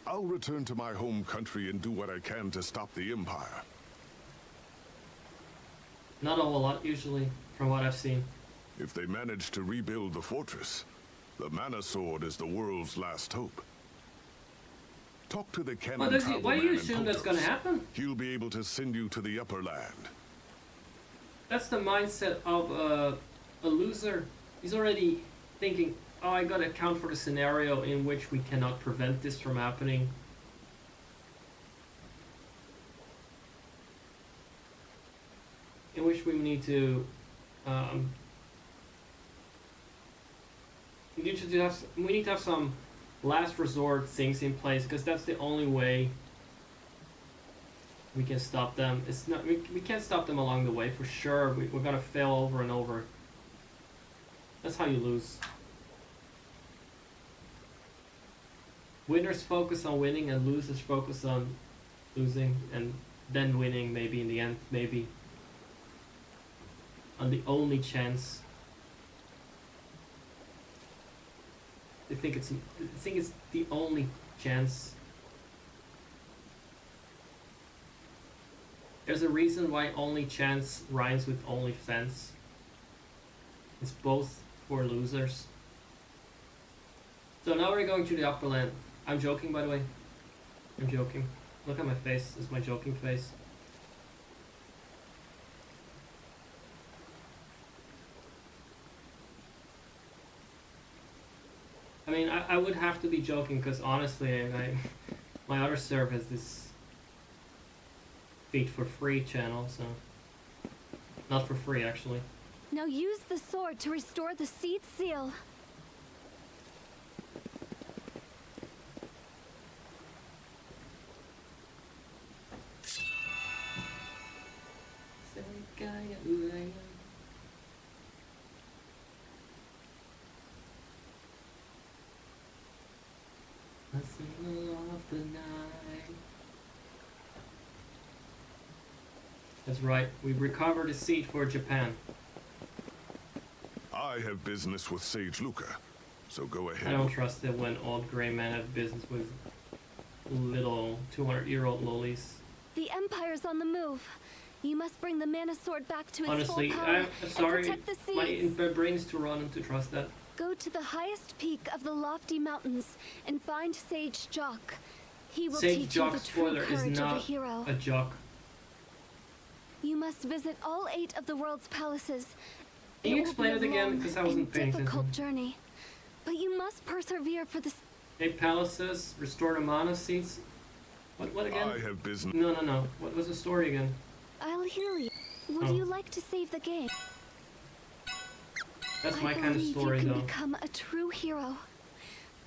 I'll return to my home country and do what I can to stop the Empire. Not a whole lot, usually, from what I've seen. If they manage to rebuild the fortress, the Mana Sword is the world's last hope. Talk to the cannon Why do you Cavalryman in assume that's gonna Potos. happen? He'll be able to send you to the upper land. That's the mindset of a loser. He's already thinking, oh, I gotta account for the scenario in which we cannot prevent this from happening. In which we need to, we need to have some last resort things in place, because that's the only way we can stop them. It's not we can't stop them along the way for sure. We're gonna fail over and over. That's how you lose. Winners focus on winning and losers focus on losing and then winning, maybe in the end, maybe on the only chance. I think it's the only chance. There's a reason why only chance rhymes with only fence. It's both for losers. So now we're going to the upper land. I'm joking, by the way. I'm joking. Look at my face. This is my joking face. I mean, I would have to be joking because honestly, my other server has this feed for free channel, so not for free actually. Now use the sword to restore the seed seal. That's right, we've recovered a seat for Japan. I have business with Sage Luca, so go ahead. I don't trust it when old grey men have business with little 200-year-old lollies. The Empire's on the move. You must bring the Mana Sword back to its Honestly, full power I'm sorry, and protect the my seeds. brain is too rotten to trust that. Go to the highest peak of the lofty mountains and find Sage Jock. He will Sage teach you Jock the true spoiler is courage of a not hero. a jock. You must visit all 8 of the world's palaces. Can you It will explain be it a again? long Because I wasn't and paying difficult attention. journey, but you must persevere for the. 8 palaces, restore the mana seeds. What again? I have business. No. What was the story again? I'll heal you. Would Oh. you like to save the game? That's my I kind of believe story, you can though. become a true hero.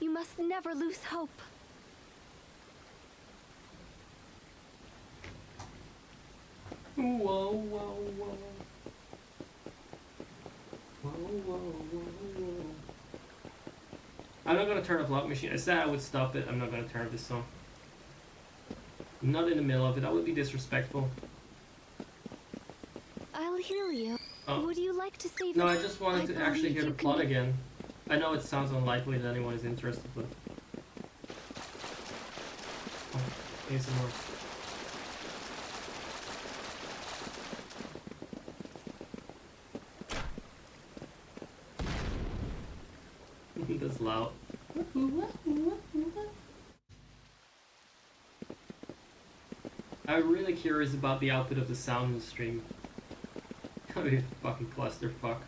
You must never lose hope. Whoa, whoa, whoa. Whoa, whoa, whoa, whoa. I'm not gonna turn off Lock Machine. I said I would stop it. I'm not gonna turn off this song. I'm not in the middle of it. That would be disrespectful. I'll heal you. Oh. Would you like to save No, the... I just wanted to actually believe hear the you can plot be- again. I know it sounds unlikely that anyone is interested, but... Oh, need some more. That's loud. I'm really curious about the output of the sound in the stream. Gonna be a fucking clusterfuck.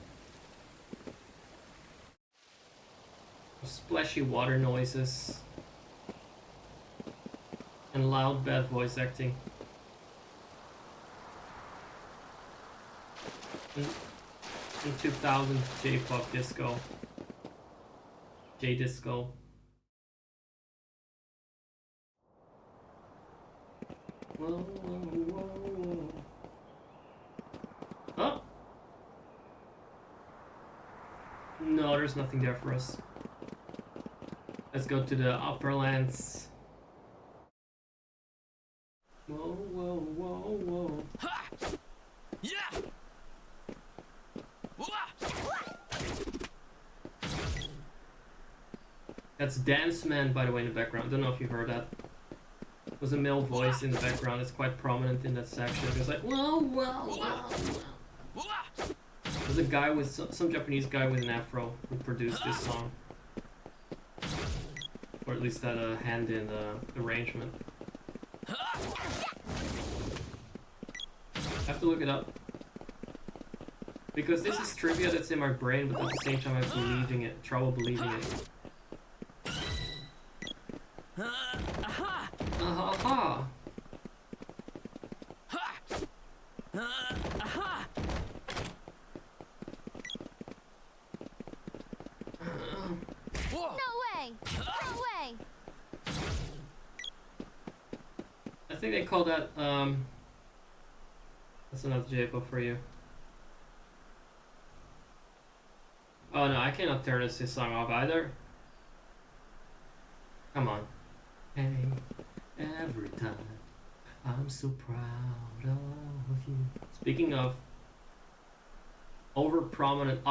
Splashy water noises. And loud bad voice acting. In 2000 J-pop disco. J-disco. Whoa, whoa, whoa, whoa. Oh! No, there's nothing there for us. Let's go to the upper lands. Whoa, whoa, whoa, whoa. Ha! Yeah! Wah! That's Dance Man, by the way, in the background. Don't know if you heard that. There's a male voice in the background. It's quite prominent in that section. It was like, whoa, whoa, whoa, whoa. Wah! There's a guy with some Japanese guy with an afro who produced this song, or at least had a hand in the arrangement. I have to look it up because this is trivia that's in my brain, but at the same time I'm believing it. Trouble believing it. Aha! Aha! Ha! Aha! Whoa! No way! No way! I think they call that that's another J-pop for you. Oh no, I cannot turn this song off either. Come on. Hey, every time I'm so proud of you. Speaking of overly prominent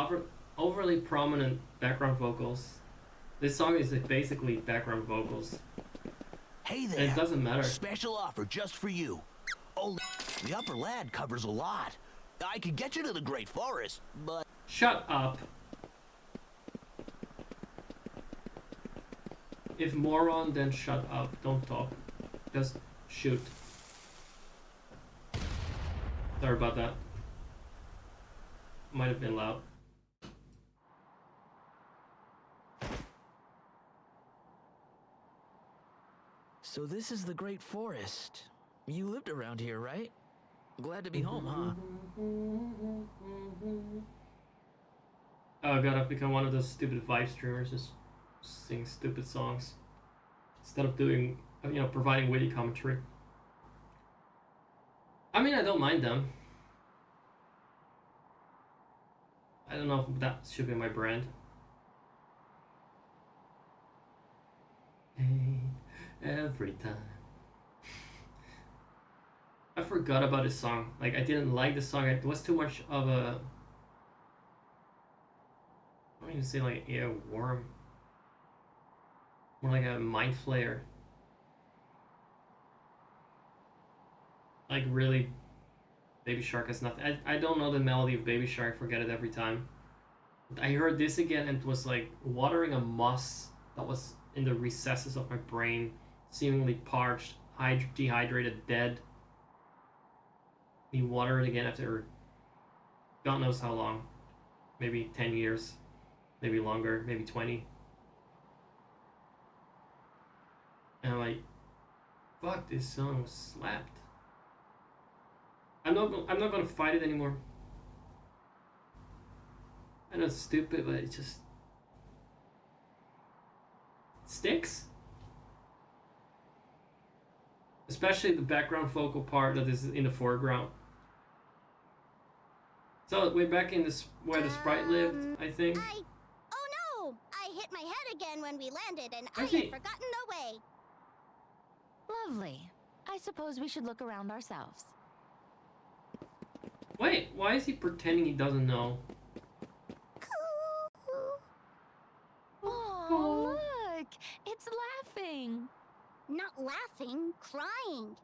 background vocals, this song is like basically background vocals. Hey And there. it doesn't matter. Special offer just for you. Oh, the upper land covers a lot. I could get you to the Great Forest, but... Shut up. If moron, then shut up. Don't talk. Just shoot. Sorry about that. Might have been loud. So this is the Great Forest. You lived around here, right? Glad to be home, huh? Oh god, I've become one of those stupid vibe streamers, just sing stupid songs instead of doing, providing witty commentary. I mean, I don't mind them. I don't know if that should be my brand. Hey, every time. I forgot about this song. Like, I didn't like the song. It was too much of a... I don't even say like worm. More like a mind flayer. Like really, Baby Shark has nothing. I don't know the melody of Baby Shark. I forget it every time. I heard this again and it was like watering a moss that was in the recesses of my brain seemingly parched, dehydrated, dead. You water it again after God knows how long. Maybe 10 years. Maybe longer. Maybe 20. And I'm like, fuck, this song was slapped. I'm not gonna fight it anymore. I know it's stupid, but it just sticks. Especially the background vocal part that is in the foreground. So way back in this where the sprite lived, I think. Oh no! I hit my head again when we landed, and I Actually- had forgotten the way. Lovely. I suppose we should look around ourselves. Wait, why is he pretending he doesn't know? Oh, look! It's laughing. Not laughing, crying.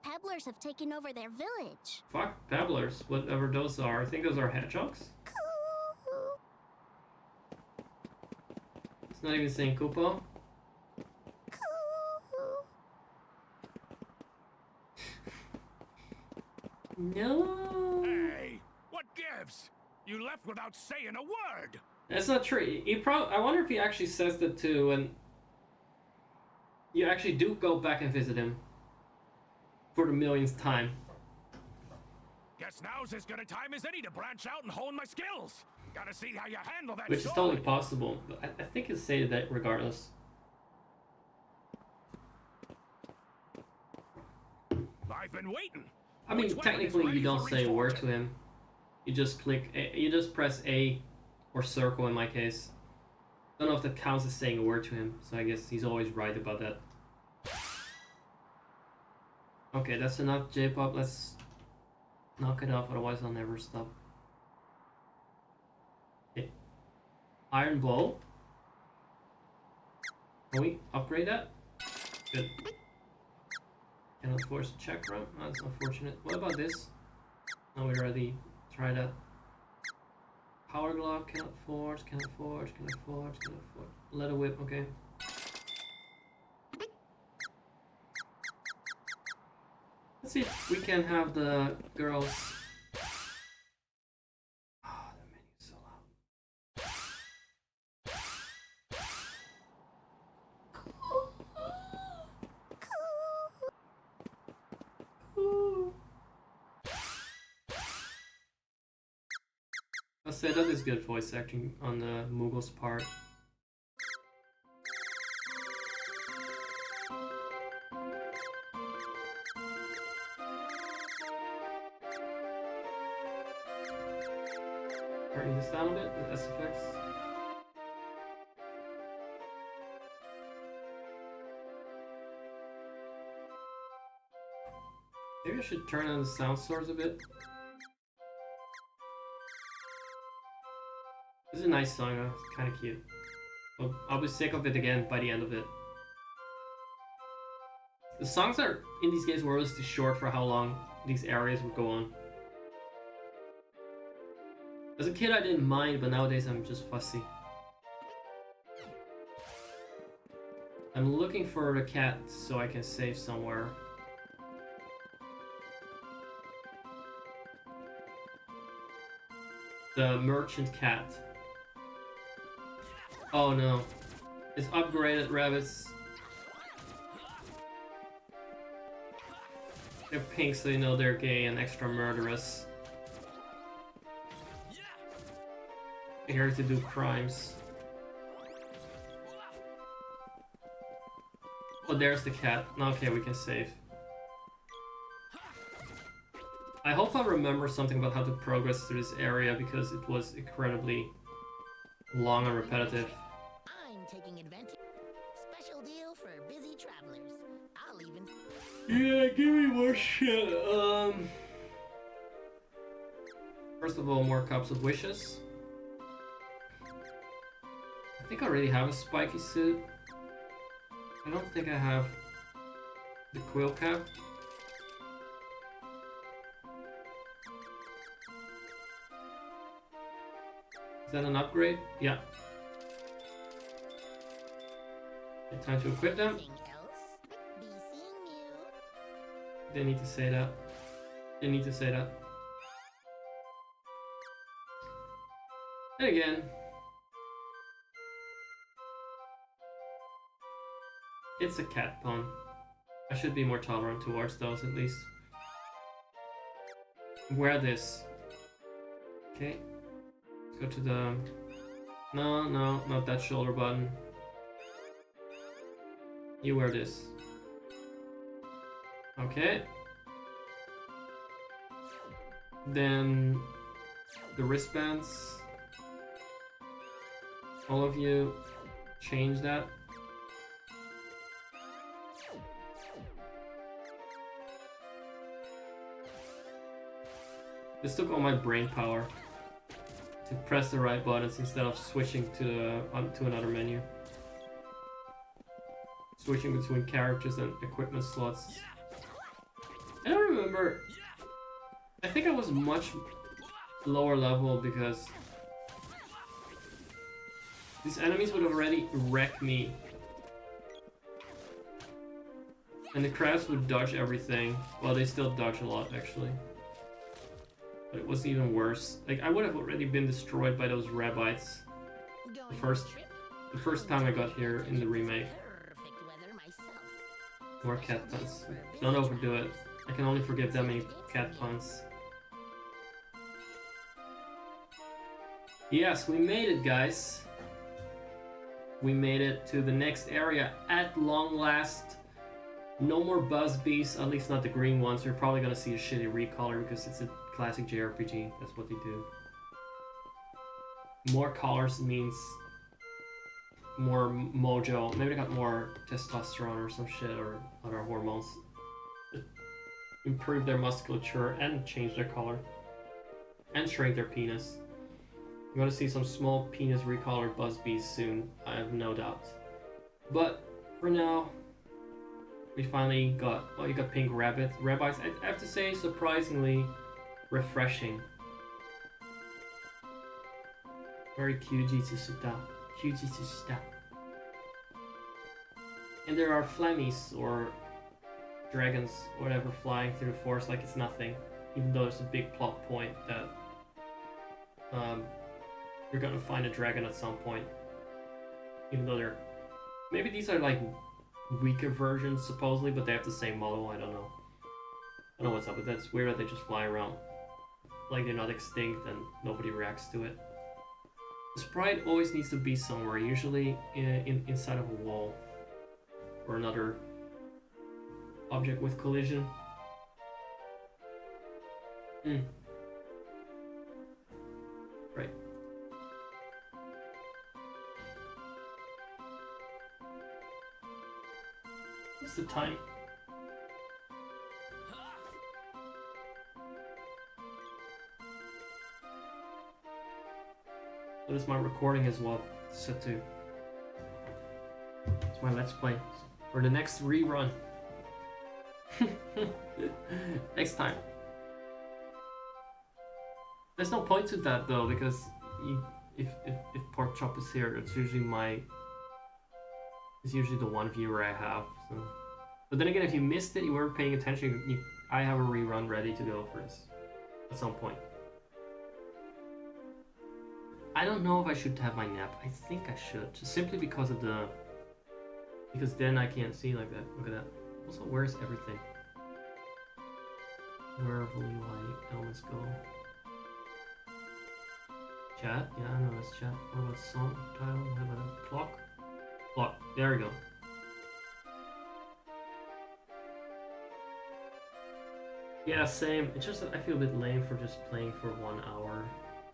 Pebblers have taken over their village. Fuck pebblers, whatever those are. I think those are hedgehogs. It's not even saying Koopa. No. Hey, what gives? You left without saying a word. That's not true. I wonder if he actually says that too, and you actually do go back and visit him for the millionth time. Guess now's as good a time as any to branch out and hone my skills. Gotta see how you handle that Which is sword. totally possible, but I think he'll say that regardless. I've been waiting. I mean, Which weapon is technically you ready don't for say a word to reforging? him. You just you just press A or circle in my case. I don't know if that counts as saying a word to him, so I guess he's always right about that. Okay, that's enough J-pop. Let's knock it off, otherwise I'll never stop. Okay. Iron Bowl. Can we upgrade that? Good. Cannot force a check run. Oh, that's unfortunate. What about this? No, we already tried that. Power glove, cannot force, cannot force, cannot force, cannot force. Leather whip, okay. Let's see if we can have the girls. Oh, the menu's so loud. I'll say that is good voice acting on the Mughals' part. Turning this down a bit with SFX. Maybe I should turn on the sound source a bit. This is a nice song, it's kind of cute. But I'll be sick of it again by the end of it. The songs are in these games were always too short for how long these areas would go on. As a kid I didn't mind, but nowadays I'm just fussy. I'm looking for the cat so I can save somewhere. The merchant cat. Oh no. It's upgraded rabbits. They're pink so you know they're gay and extra murderous. Here to do crimes. Oh, there's the cat. Okay, we can save. I hope I remember something about how to progress through this area because it was incredibly long and repetitive. I'm taking advantage. Special deal for busy travelers. I'll even. Yeah, give me more shit. First of all, more cups of wishes. I think I already have a spiky suit. I don't think I have the quill cap. Is that an upgrade? Yeah. Okay, time to equip them. Anything else? Didn't need to say that. Didn't need to say that. And again, it's a cat pun. I should be more tolerant towards those at least. Wear this. Okay. Let's go to the... No, not that shoulder button. You wear this. Okay. Then the wristbands. All of you change that. This took all my brain power to press the right buttons instead of switching to another menu. Switching between characters and equipment slots. I don't remember. I think I was much lower level because these enemies would have already wrecked me. And the crabs would dodge everything. Well, they still dodge a lot actually. But it was even worse. Like, I would have already been destroyed by those rabbits the first time I got here in the remake. More cat puns. Don't overdo it. I can only forgive that many cat puns. Yes, we made it, guys. We made it to the next area at long last. No more buzz beasts, at least not the green ones. You're probably gonna see a shitty recolor because it's a classic JRPG. That's what they do. More colors means more mojo. Maybe they got more testosterone or some shit or other hormones. Improve their musculature and change their color. And shrink their penis. You're gonna see some small penis recolored buzz beasts soon, I have no doubt. But for now, we finally got, well, you got pink rabbits. I have to say, surprisingly refreshing. Very Kyuji-tsushita. Kyuji-tsushita. And there are flammies, or dragons, or whatever, flying through the forest like it's nothing. Even though there's a big plot point that you're gonna find a dragon at some point. Even though they're... Maybe these are like weaker versions, supposedly, but they have the same model, I don't know. I don't know what's up with that. It's weird that they just fly around. Like they're not extinct and nobody reacts to it. The sprite always needs to be somewhere, usually inside of a wall. Or another object with collision. Right. What's the time? What is my recording as well set to? It's my let's play for the next rerun. Next time. There's no point to that though, because if pork chop is here, it's usually the one viewer I have. So. But then again, if you missed it, you weren't paying attention. I have a rerun ready to go for this at some point. I don't know if I should have my nap. I think I should, just simply because of because then I can't see like that. Look at that. Also, where's everything? Where will light elements go? Chat? Yeah, I know that's chat. What about song title? What about clock? Clock. There we go. Yeah, same. It's just that I feel a bit lame for just playing for 1 hour,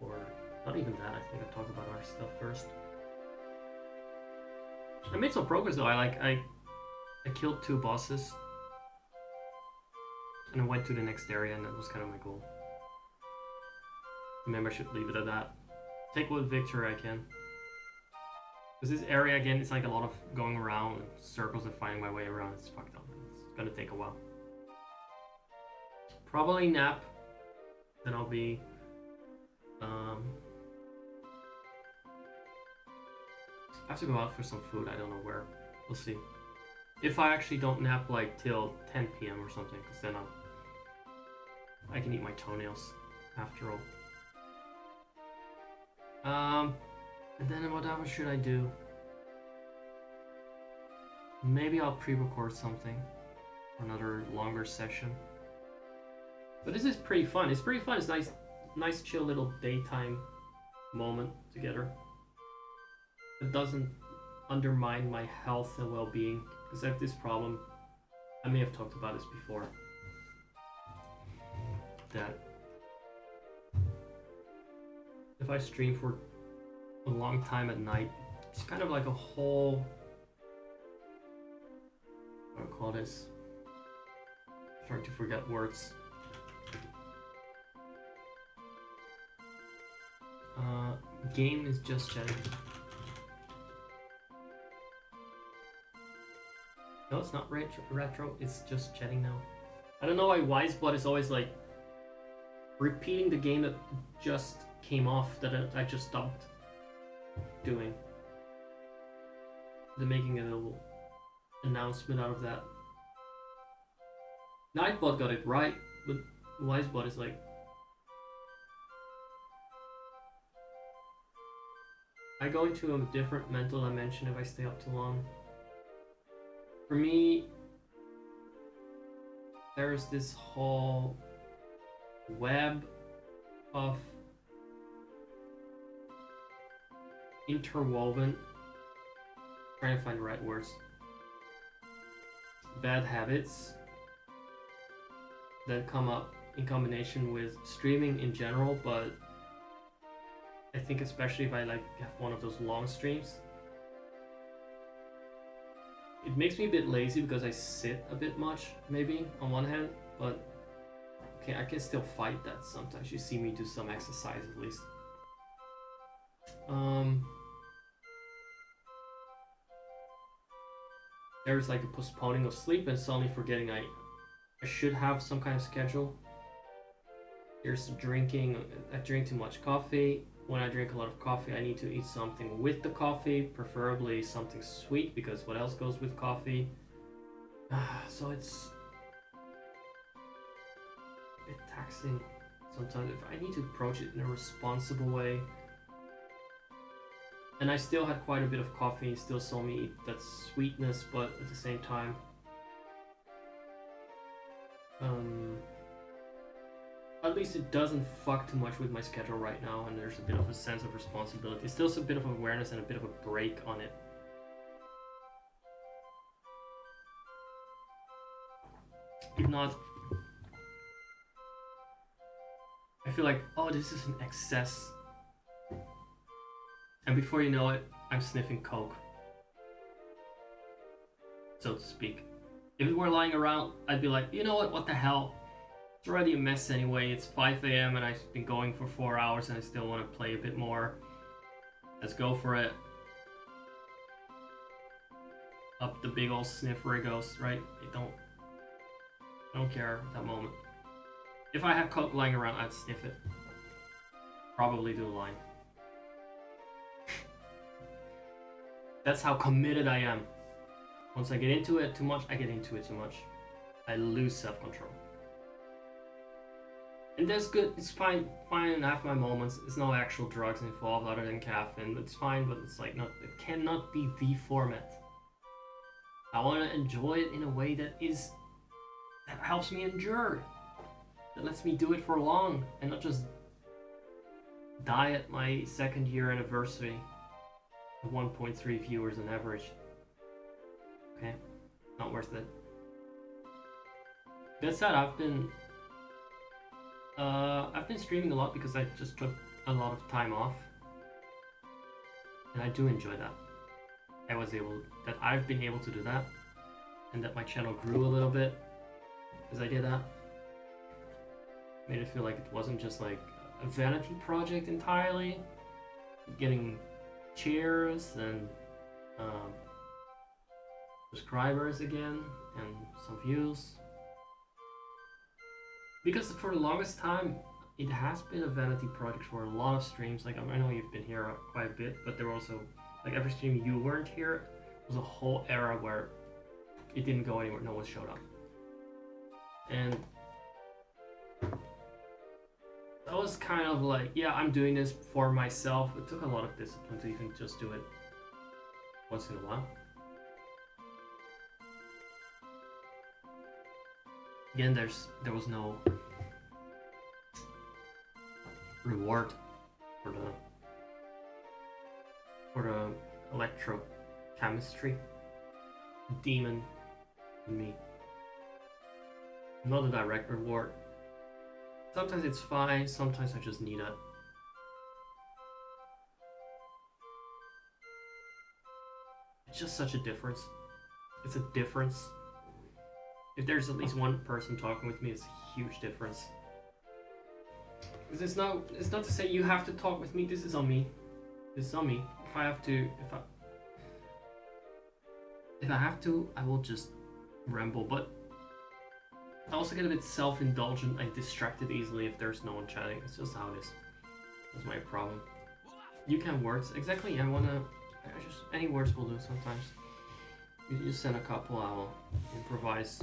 or not even that. I think I'll talk about our stuff first. I made some progress though. I killed 2 bosses, and I went to the next area, and that was kind of my goal. Maybe I should leave it at that. Take what victory I can. Because this area again, it's like a lot of going around in circles and finding my way around. It's fucked up. It's gonna take a while. Probably nap. Then I'll be I have to go out for some food. I don't know where. We'll see. If I actually don't nap like till 10 p.m. or something, because then I can eat my toenails after all. And then what else should I do? Maybe I'll pre-record something for another longer session. But this is pretty fun. It's pretty fun. It's nice chill little daytime moment together. It doesn't undermine my health and well-being, because I have this problem. I may have talked about this before. That if I stream for a long time at night, it's kind of like a whole, what do I call this? I'm trying to forget words. Game is just chatting. No, it's not retro, it's just chatting now. I don't know why Wisebot is always like repeating the game that just came off, that I just stopped doing. They're making a little announcement out of that. Nightbot got it right, but Wisebot is like, I go into a different mental dimension if I stay up too long. For me, there's this whole web of interwoven, trying to find the right words, bad habits that come up in combination with streaming in general, but I think especially if I like have one of those long streams, it makes me a bit lazy because I sit a bit much, maybe, on one hand, but okay, I can still fight that sometimes. You see me do some exercise at least. There's like a postponing of sleep and suddenly forgetting I should have some kind of schedule. There's drinking, I drink too much coffee. When I drink a lot of coffee, I need to eat something with the coffee, preferably something sweet, because what else goes with coffee? So it's a bit taxing sometimes. If I need to approach it in a responsible way. And I still had quite a bit of coffee, and still saw me eat that sweetness, but at the same time, at least it doesn't fuck too much with my schedule right now, and there's a bit of a sense of responsibility. Still a bit of awareness and a bit of a break on it. If not, I feel like, oh, this is an excess. And before you know it, I'm sniffing coke, so to speak. If it were lying around, I'd be like, you know what the hell? It's already a mess anyway. It's 5 a.m. and I've been going for 4 hours and I still want to play a bit more. Let's go for it. Up the big old sniffer it goes, right? I don't care at that moment. If I had coke lying around, I'd sniff it. Probably do a line. That's how committed I am. Once I get into it too much, I get into it too much. I lose self-control. And that's good, it's fine, I have my moments. There's no actual drugs involved other than caffeine. It's fine, but it's like, it cannot be the format. I want to enjoy it in a way that helps me endure. That lets me do it for long, and not just die at my 2nd year anniversary at 1.3 viewers on average. Okay, not worth it. That said, I've been streaming a lot because I just took a lot of time off, and I do enjoy that. I've been able to do that, and that my channel grew a little bit because I did that. Made it feel like it wasn't just like a vanity project entirely, getting cheers and subscribers again and some views. Because for the longest time, it has been a vanity project for a lot of streams. Like, I know you've been here quite a bit, but there were also, like, every stream you weren't here was a whole era where it didn't go anywhere. No one showed up. And that was kind of like, yeah, I'm doing this for myself. It took a lot of discipline to even just do it once in a while. Again, there was no reward for the electrochemistry demon in me. Not a direct reward. Sometimes it's fine, sometimes I just need it. It's just such a difference. It's a difference. If there's at least one person talking with me, it's a huge difference. Because it's not to say you have to talk with me. This is on me. This is on me. If I have to, I will just ramble. But I also get a bit self-indulgent. I distracted easily if there's no one chatting. It's just how it is. That's my problem. You can words exactly. Any words will do sometimes. You just send a couple. I will improvise.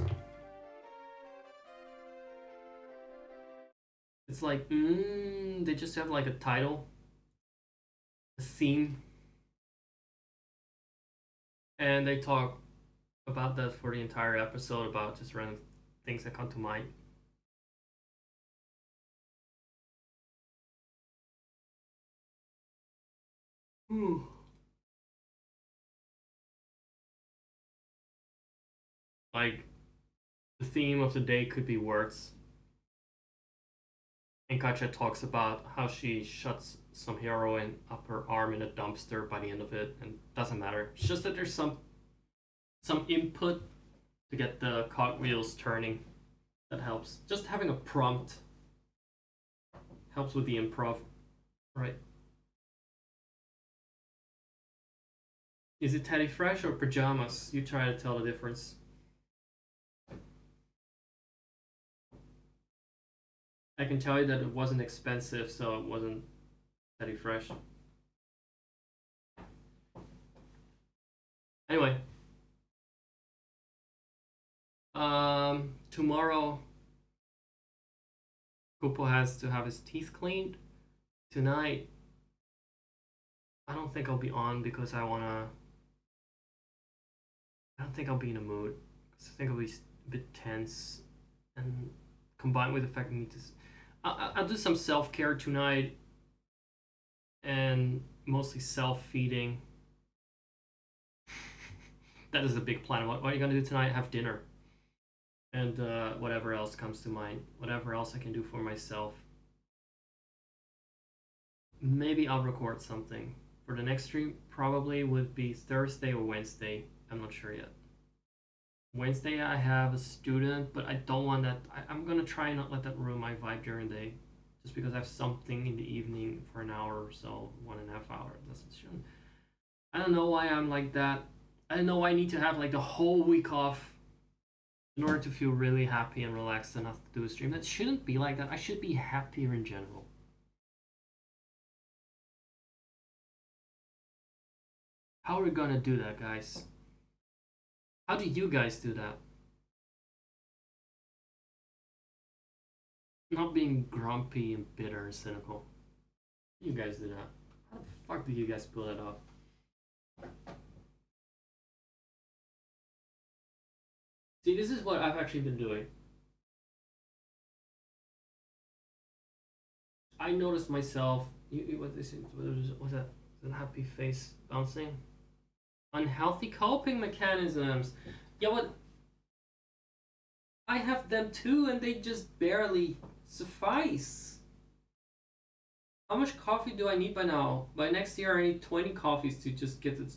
It's like they just have like a title, a theme, and they talk about that for the entire episode about just random things that come to mind. Like, the theme of the day could be words. And Katja talks about how she shuts some heroin up her arm in a dumpster by the end of it, and doesn't matter. It's just that there's some input to get the cogwheels turning. That helps. Just having a prompt helps with the improv, right? Is it Teddy Fresh or pajamas? You try to tell the difference. I can tell you that it wasn't expensive, so it wasn't Teddy Fresh. Anyway. Tomorrow, Kupo has to have his teeth cleaned. Tonight, I don't think I'll be on because I don't think I'll be in a mood. I think I'll be a bit tense, and combined with the fact I need to... I'll do some self-care tonight, and mostly self-feeding. That is a big plan. What are you gonna do tonight? Have dinner. And whatever else comes to mind. Whatever else I can do for myself. Maybe I'll record something. For the next stream, probably would be Thursday or Wednesday. I'm not sure yet. Wednesday I have a student, but I don't want that. I'm gonna try and not let that ruin my vibe during the day. Just because I have something in the evening for an hour or so, 1.5 hours. Shouldn't. I don't know why I'm like that. I don't know why I need to have like the whole week off in order to feel really happy and relaxed enough to do a stream. That shouldn't be like that. I should be happier in general. How are we gonna do that, guys? How do you guys do that? Not being grumpy and bitter and cynical. You guys do that. How the fuck do you guys pull that off? See, this is what I've actually been doing. I noticed myself. What was that? An happy face bouncing? Unhealthy coping mechanisms. Yeah, what? I have them too, and they just barely suffice. How much coffee do I need by now? By next year, I need 20 coffees to just get to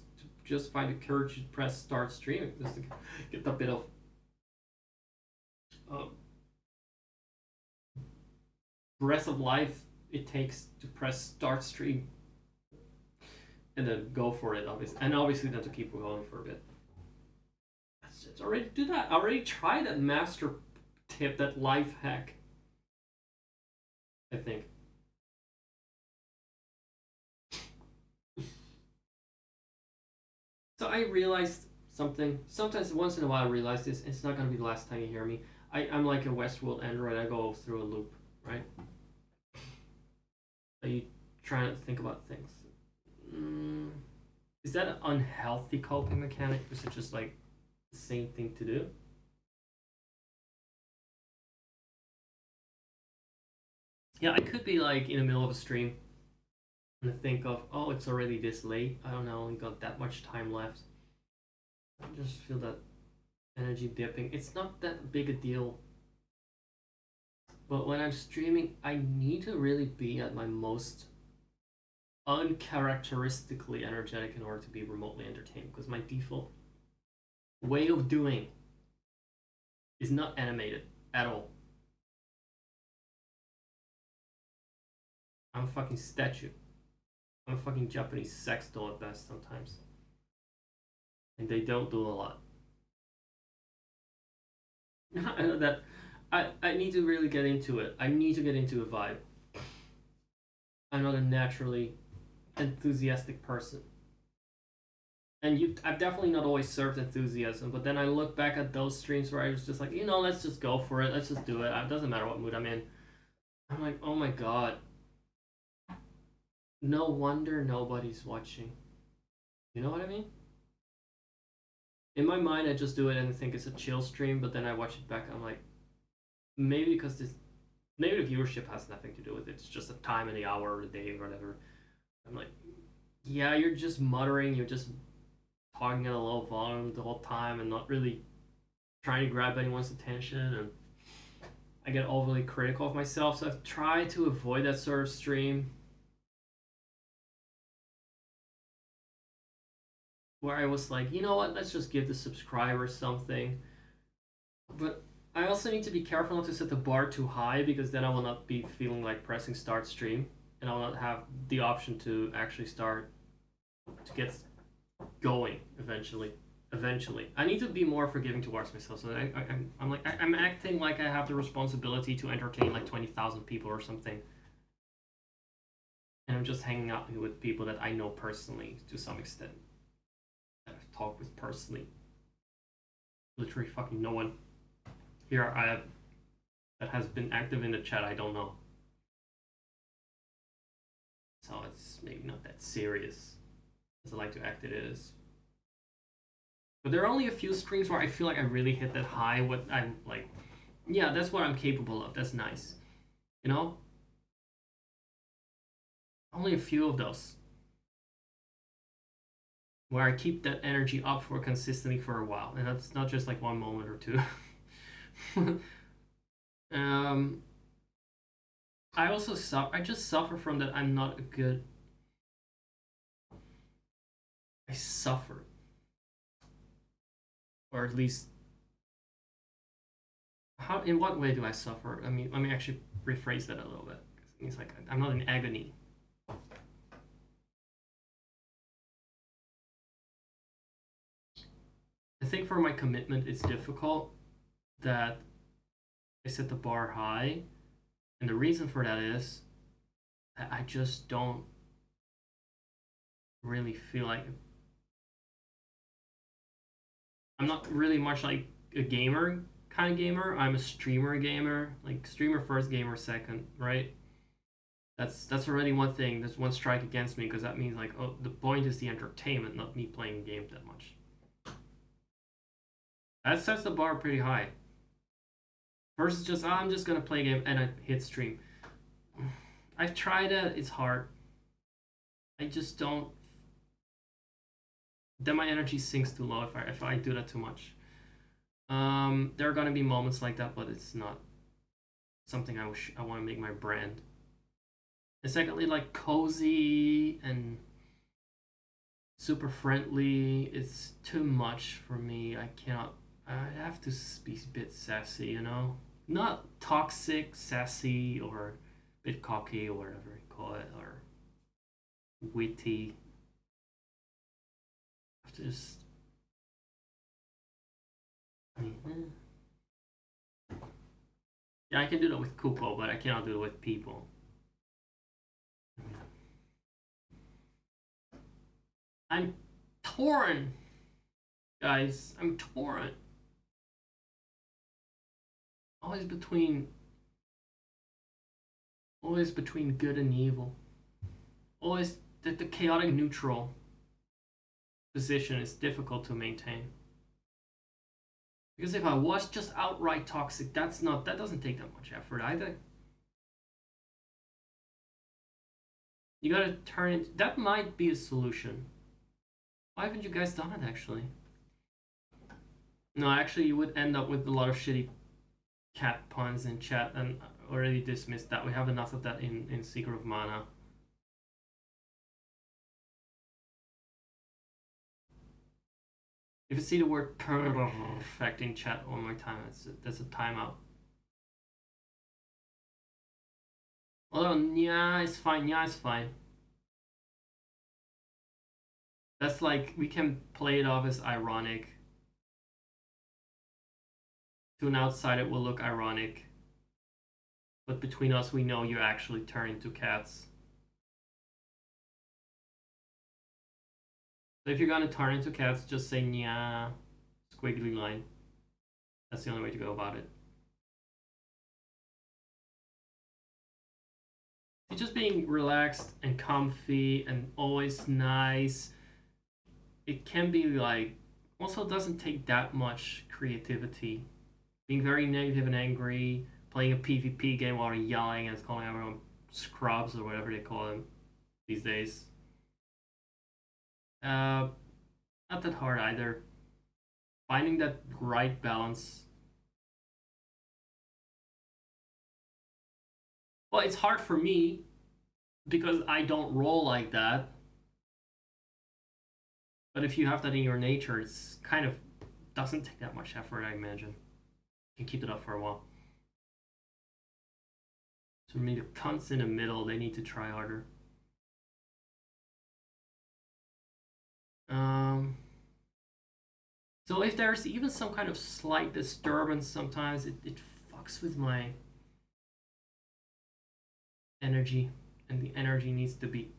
just find the courage to press start streaming, just to get a bit of breath of life it takes to press start stream, and then go for it, obviously, and obviously then to keep going for a bit. Let's already do that. I already tried that master tip, that life hack, I think. So I realized something. Sometimes, once in a while, I realize this. It's not gonna be the last time you hear me. I'm like a Westworld android. I go through a loop, right? Are you trying to think about things? Is that an unhealthy coping mechanic? Or is it just like the same thing to do? Yeah, I could be like in the middle of a stream and think of, oh, it's already this late. I don't know, only got that much time left. I just feel that energy dipping. It's not that big a deal. But when I'm streaming, I need to really be at my most uncharacteristically energetic in order to be remotely entertained, because my default way of doing is not animated at all. I'm a fucking statue. I'm a fucking Japanese sex doll at best sometimes. And they don't do a lot. I know that I need to really get into it. I need to get into a vibe. I'm not a naturally enthusiastic person. And I've definitely not always served enthusiasm, but then I look back at those streams where I was just like, you know, let's just go for it. Let's just do it. It doesn't matter what mood I'm in. I'm like, oh my god. No wonder nobody's watching. You know what I mean? In my mind, I just do it and think it's a chill stream, but then I watch it back. I'm like, maybe because maybe the viewership has nothing to do with it. It's just the time and the hour or the day or whatever. I'm like, yeah, you're just muttering. You're just talking at a low volume the whole time and not really trying to grab anyone's attention. And I get overly critical of myself, so I've tried to avoid that sort of stream. Where I was like, you know what, let's just give the subscribers something. But I also need to be careful not to set the bar too high, because then I will not be feeling like pressing start stream, and I will not have the option to actually start to get going eventually. I need to be more forgiving towards myself. So I'm acting like I have the responsibility to entertain like 20,000 people or something. And I'm just hanging out with people that I know personally to some extent. I've talked with personally. Literally fucking no one here I have that has been active in the chat I don't know. So it's maybe not that serious as I like to act it is. But there are only a few streams where I feel like I really hit that high. What I'm like, yeah, that's what I'm capable of. That's nice. You know? Only a few of those. Where I keep that energy up for consistently for a while. And that's not just like one moment or two. I also I just suffer from that. I'm not a good. I suffer. Or at least, in what way do I suffer? I mean, let me actually rephrase that a little bit. It's like I'm not in agony. I think for my commitment, it's difficult that I set the bar high, and the reason for that is that I just don't really feel like I'm not really much like a gamer kind of gamer. I'm a streamer gamer, like streamer first, gamer second, right? That's already one thing. There's one strike against me, because that means like, oh, the point is the entertainment, not me playing games that much. That sets the bar pretty high. Versus just, oh, I'm just gonna play a game and I hit stream. I've tried it. It's hard. I just don't. Then my energy sinks too low if I do that too much. There are gonna be moments like that, but it's not something I want to make my brand. And secondly, like cozy and super friendly, it's too much for me. I cannot. I have to be a bit sassy, you know, not toxic, sassy, or a bit cocky or whatever you call it, or witty. I have to just. I mean, yeah, I can do that with Kupo, but I cannot do it with people. I'm torn. Guys, I'm torn. Always between good and evil. Always the chaotic neutral position is difficult to maintain. Because if I was just outright toxic, that doesn't take that much effort either. You gotta turn it. That might be a solution. Why haven't you guys done it actually? No, actually, you would end up with a lot of shitty cat puns in chat, and already dismissed that. We have enough of that in Secret of Mana. If you see the word perfect in chat one more time, that's a timeout. Although, yeah, it's fine. Yeah, it's fine. That's like, we can play it off as ironic. To an outsider, it will look ironic. But between us, we know you actually turn into cats. So if you're gonna turn into cats, just say nya, squiggly line. That's the only way to go about it. It's just being relaxed and comfy and always nice. It can be like, also doesn't take that much creativity. Being very negative and angry, playing a PvP game while yelling and calling everyone scrubs or whatever they call them these days. Not that hard either. Finding that right balance. Well, it's hard for me because I don't roll like that. But if you have that in your nature, it's kind of doesn't take that much effort, I imagine. You can keep it up for a while. So for me, the cunts in the middle, they need to try harder. So if there's even some kind of slight disturbance sometimes, it fucks with my energy. And the energy needs to be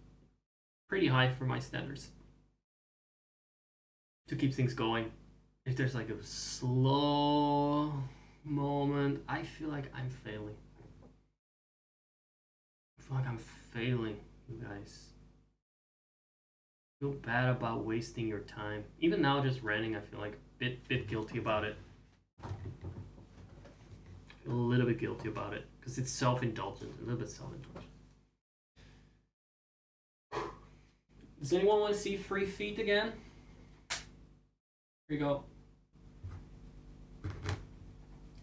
pretty high for my standards to keep things going. If there's like a slow moment, I feel like I'm failing. I feel like I'm failing, you guys. I feel bad about wasting your time. Even now, just ranting, I feel like a bit guilty about it. I feel a little bit guilty about it because it's self-indulgent, a little bit self-indulgent. Does anyone want to see free feet again? Here you go.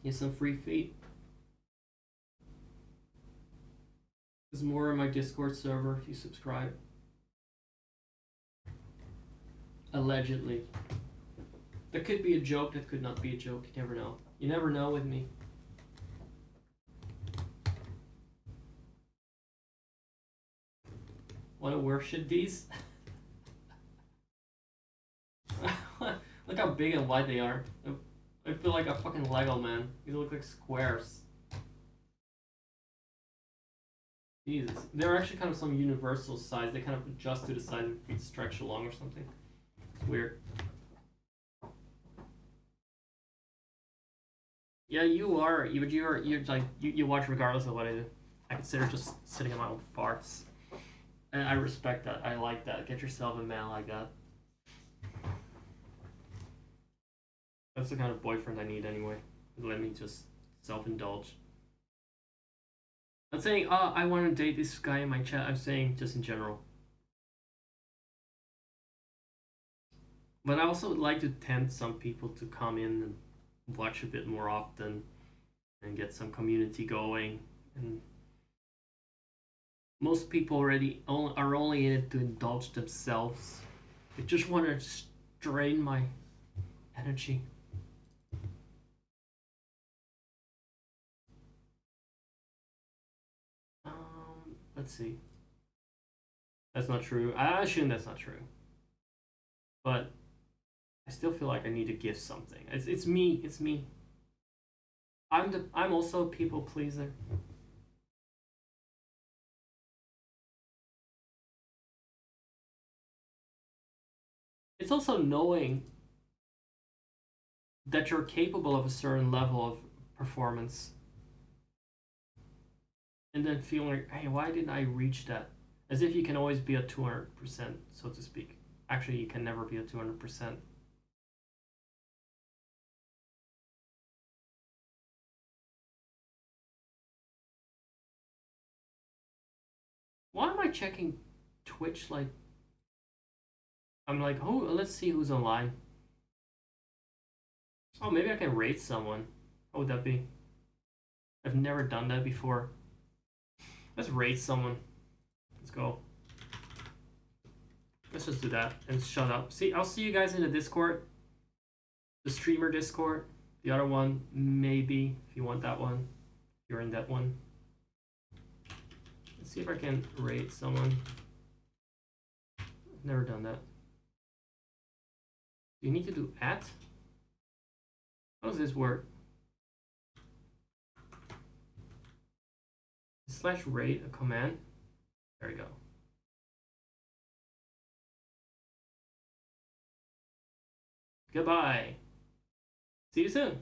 Here's some free feet. There's more in my Discord server if you subscribe. Allegedly. That could be a joke, that could not be a joke. You never know. You never know with me. Want to worship these? Look how big and wide they are. I feel like a fucking Lego man. These look like squares. Jesus. They're actually kind of some universal size. They kind of adjust to the size if you stretch along or something. It's weird. Yeah, you are. You're like you watch regardless of what I do. I consider just sitting on my own farts. And I respect that. I like that. Get yourself a man like that. That's the kind of boyfriend I need anyway. Let me just self-indulge. I'm not saying, oh, I want to date this guy in my chat. I'm saying just in general. But I also would like to tempt some people to come in and watch a bit more often and get some community going. And most people already are only in it to indulge themselves. They just want to drain my energy. Let's see. That's not true. I assume that's not true. But I still feel like I need to give something. It's me. It's me. I'm also a people pleaser. It's also knowing that you're capable of a certain level of performance, and then feeling like, hey, why didn't I reach that? As if you can always be at 200%, so to speak. Actually, you can never be at 200%. Why am I checking Twitch like... I'm like, oh, let's see who's online. Oh, maybe I can rate someone. How would that be? I've never done that before. Let's rate someone. Let's go. Let's just do that and shut up. See, I'll see you guys in the Discord. The streamer Discord. The other one, maybe, if you want that one. You're in that one. Let's see if I can rate someone. I've never done that. You need to do at? How does this work? Slash rate a command. There we go. Goodbye. See you soon.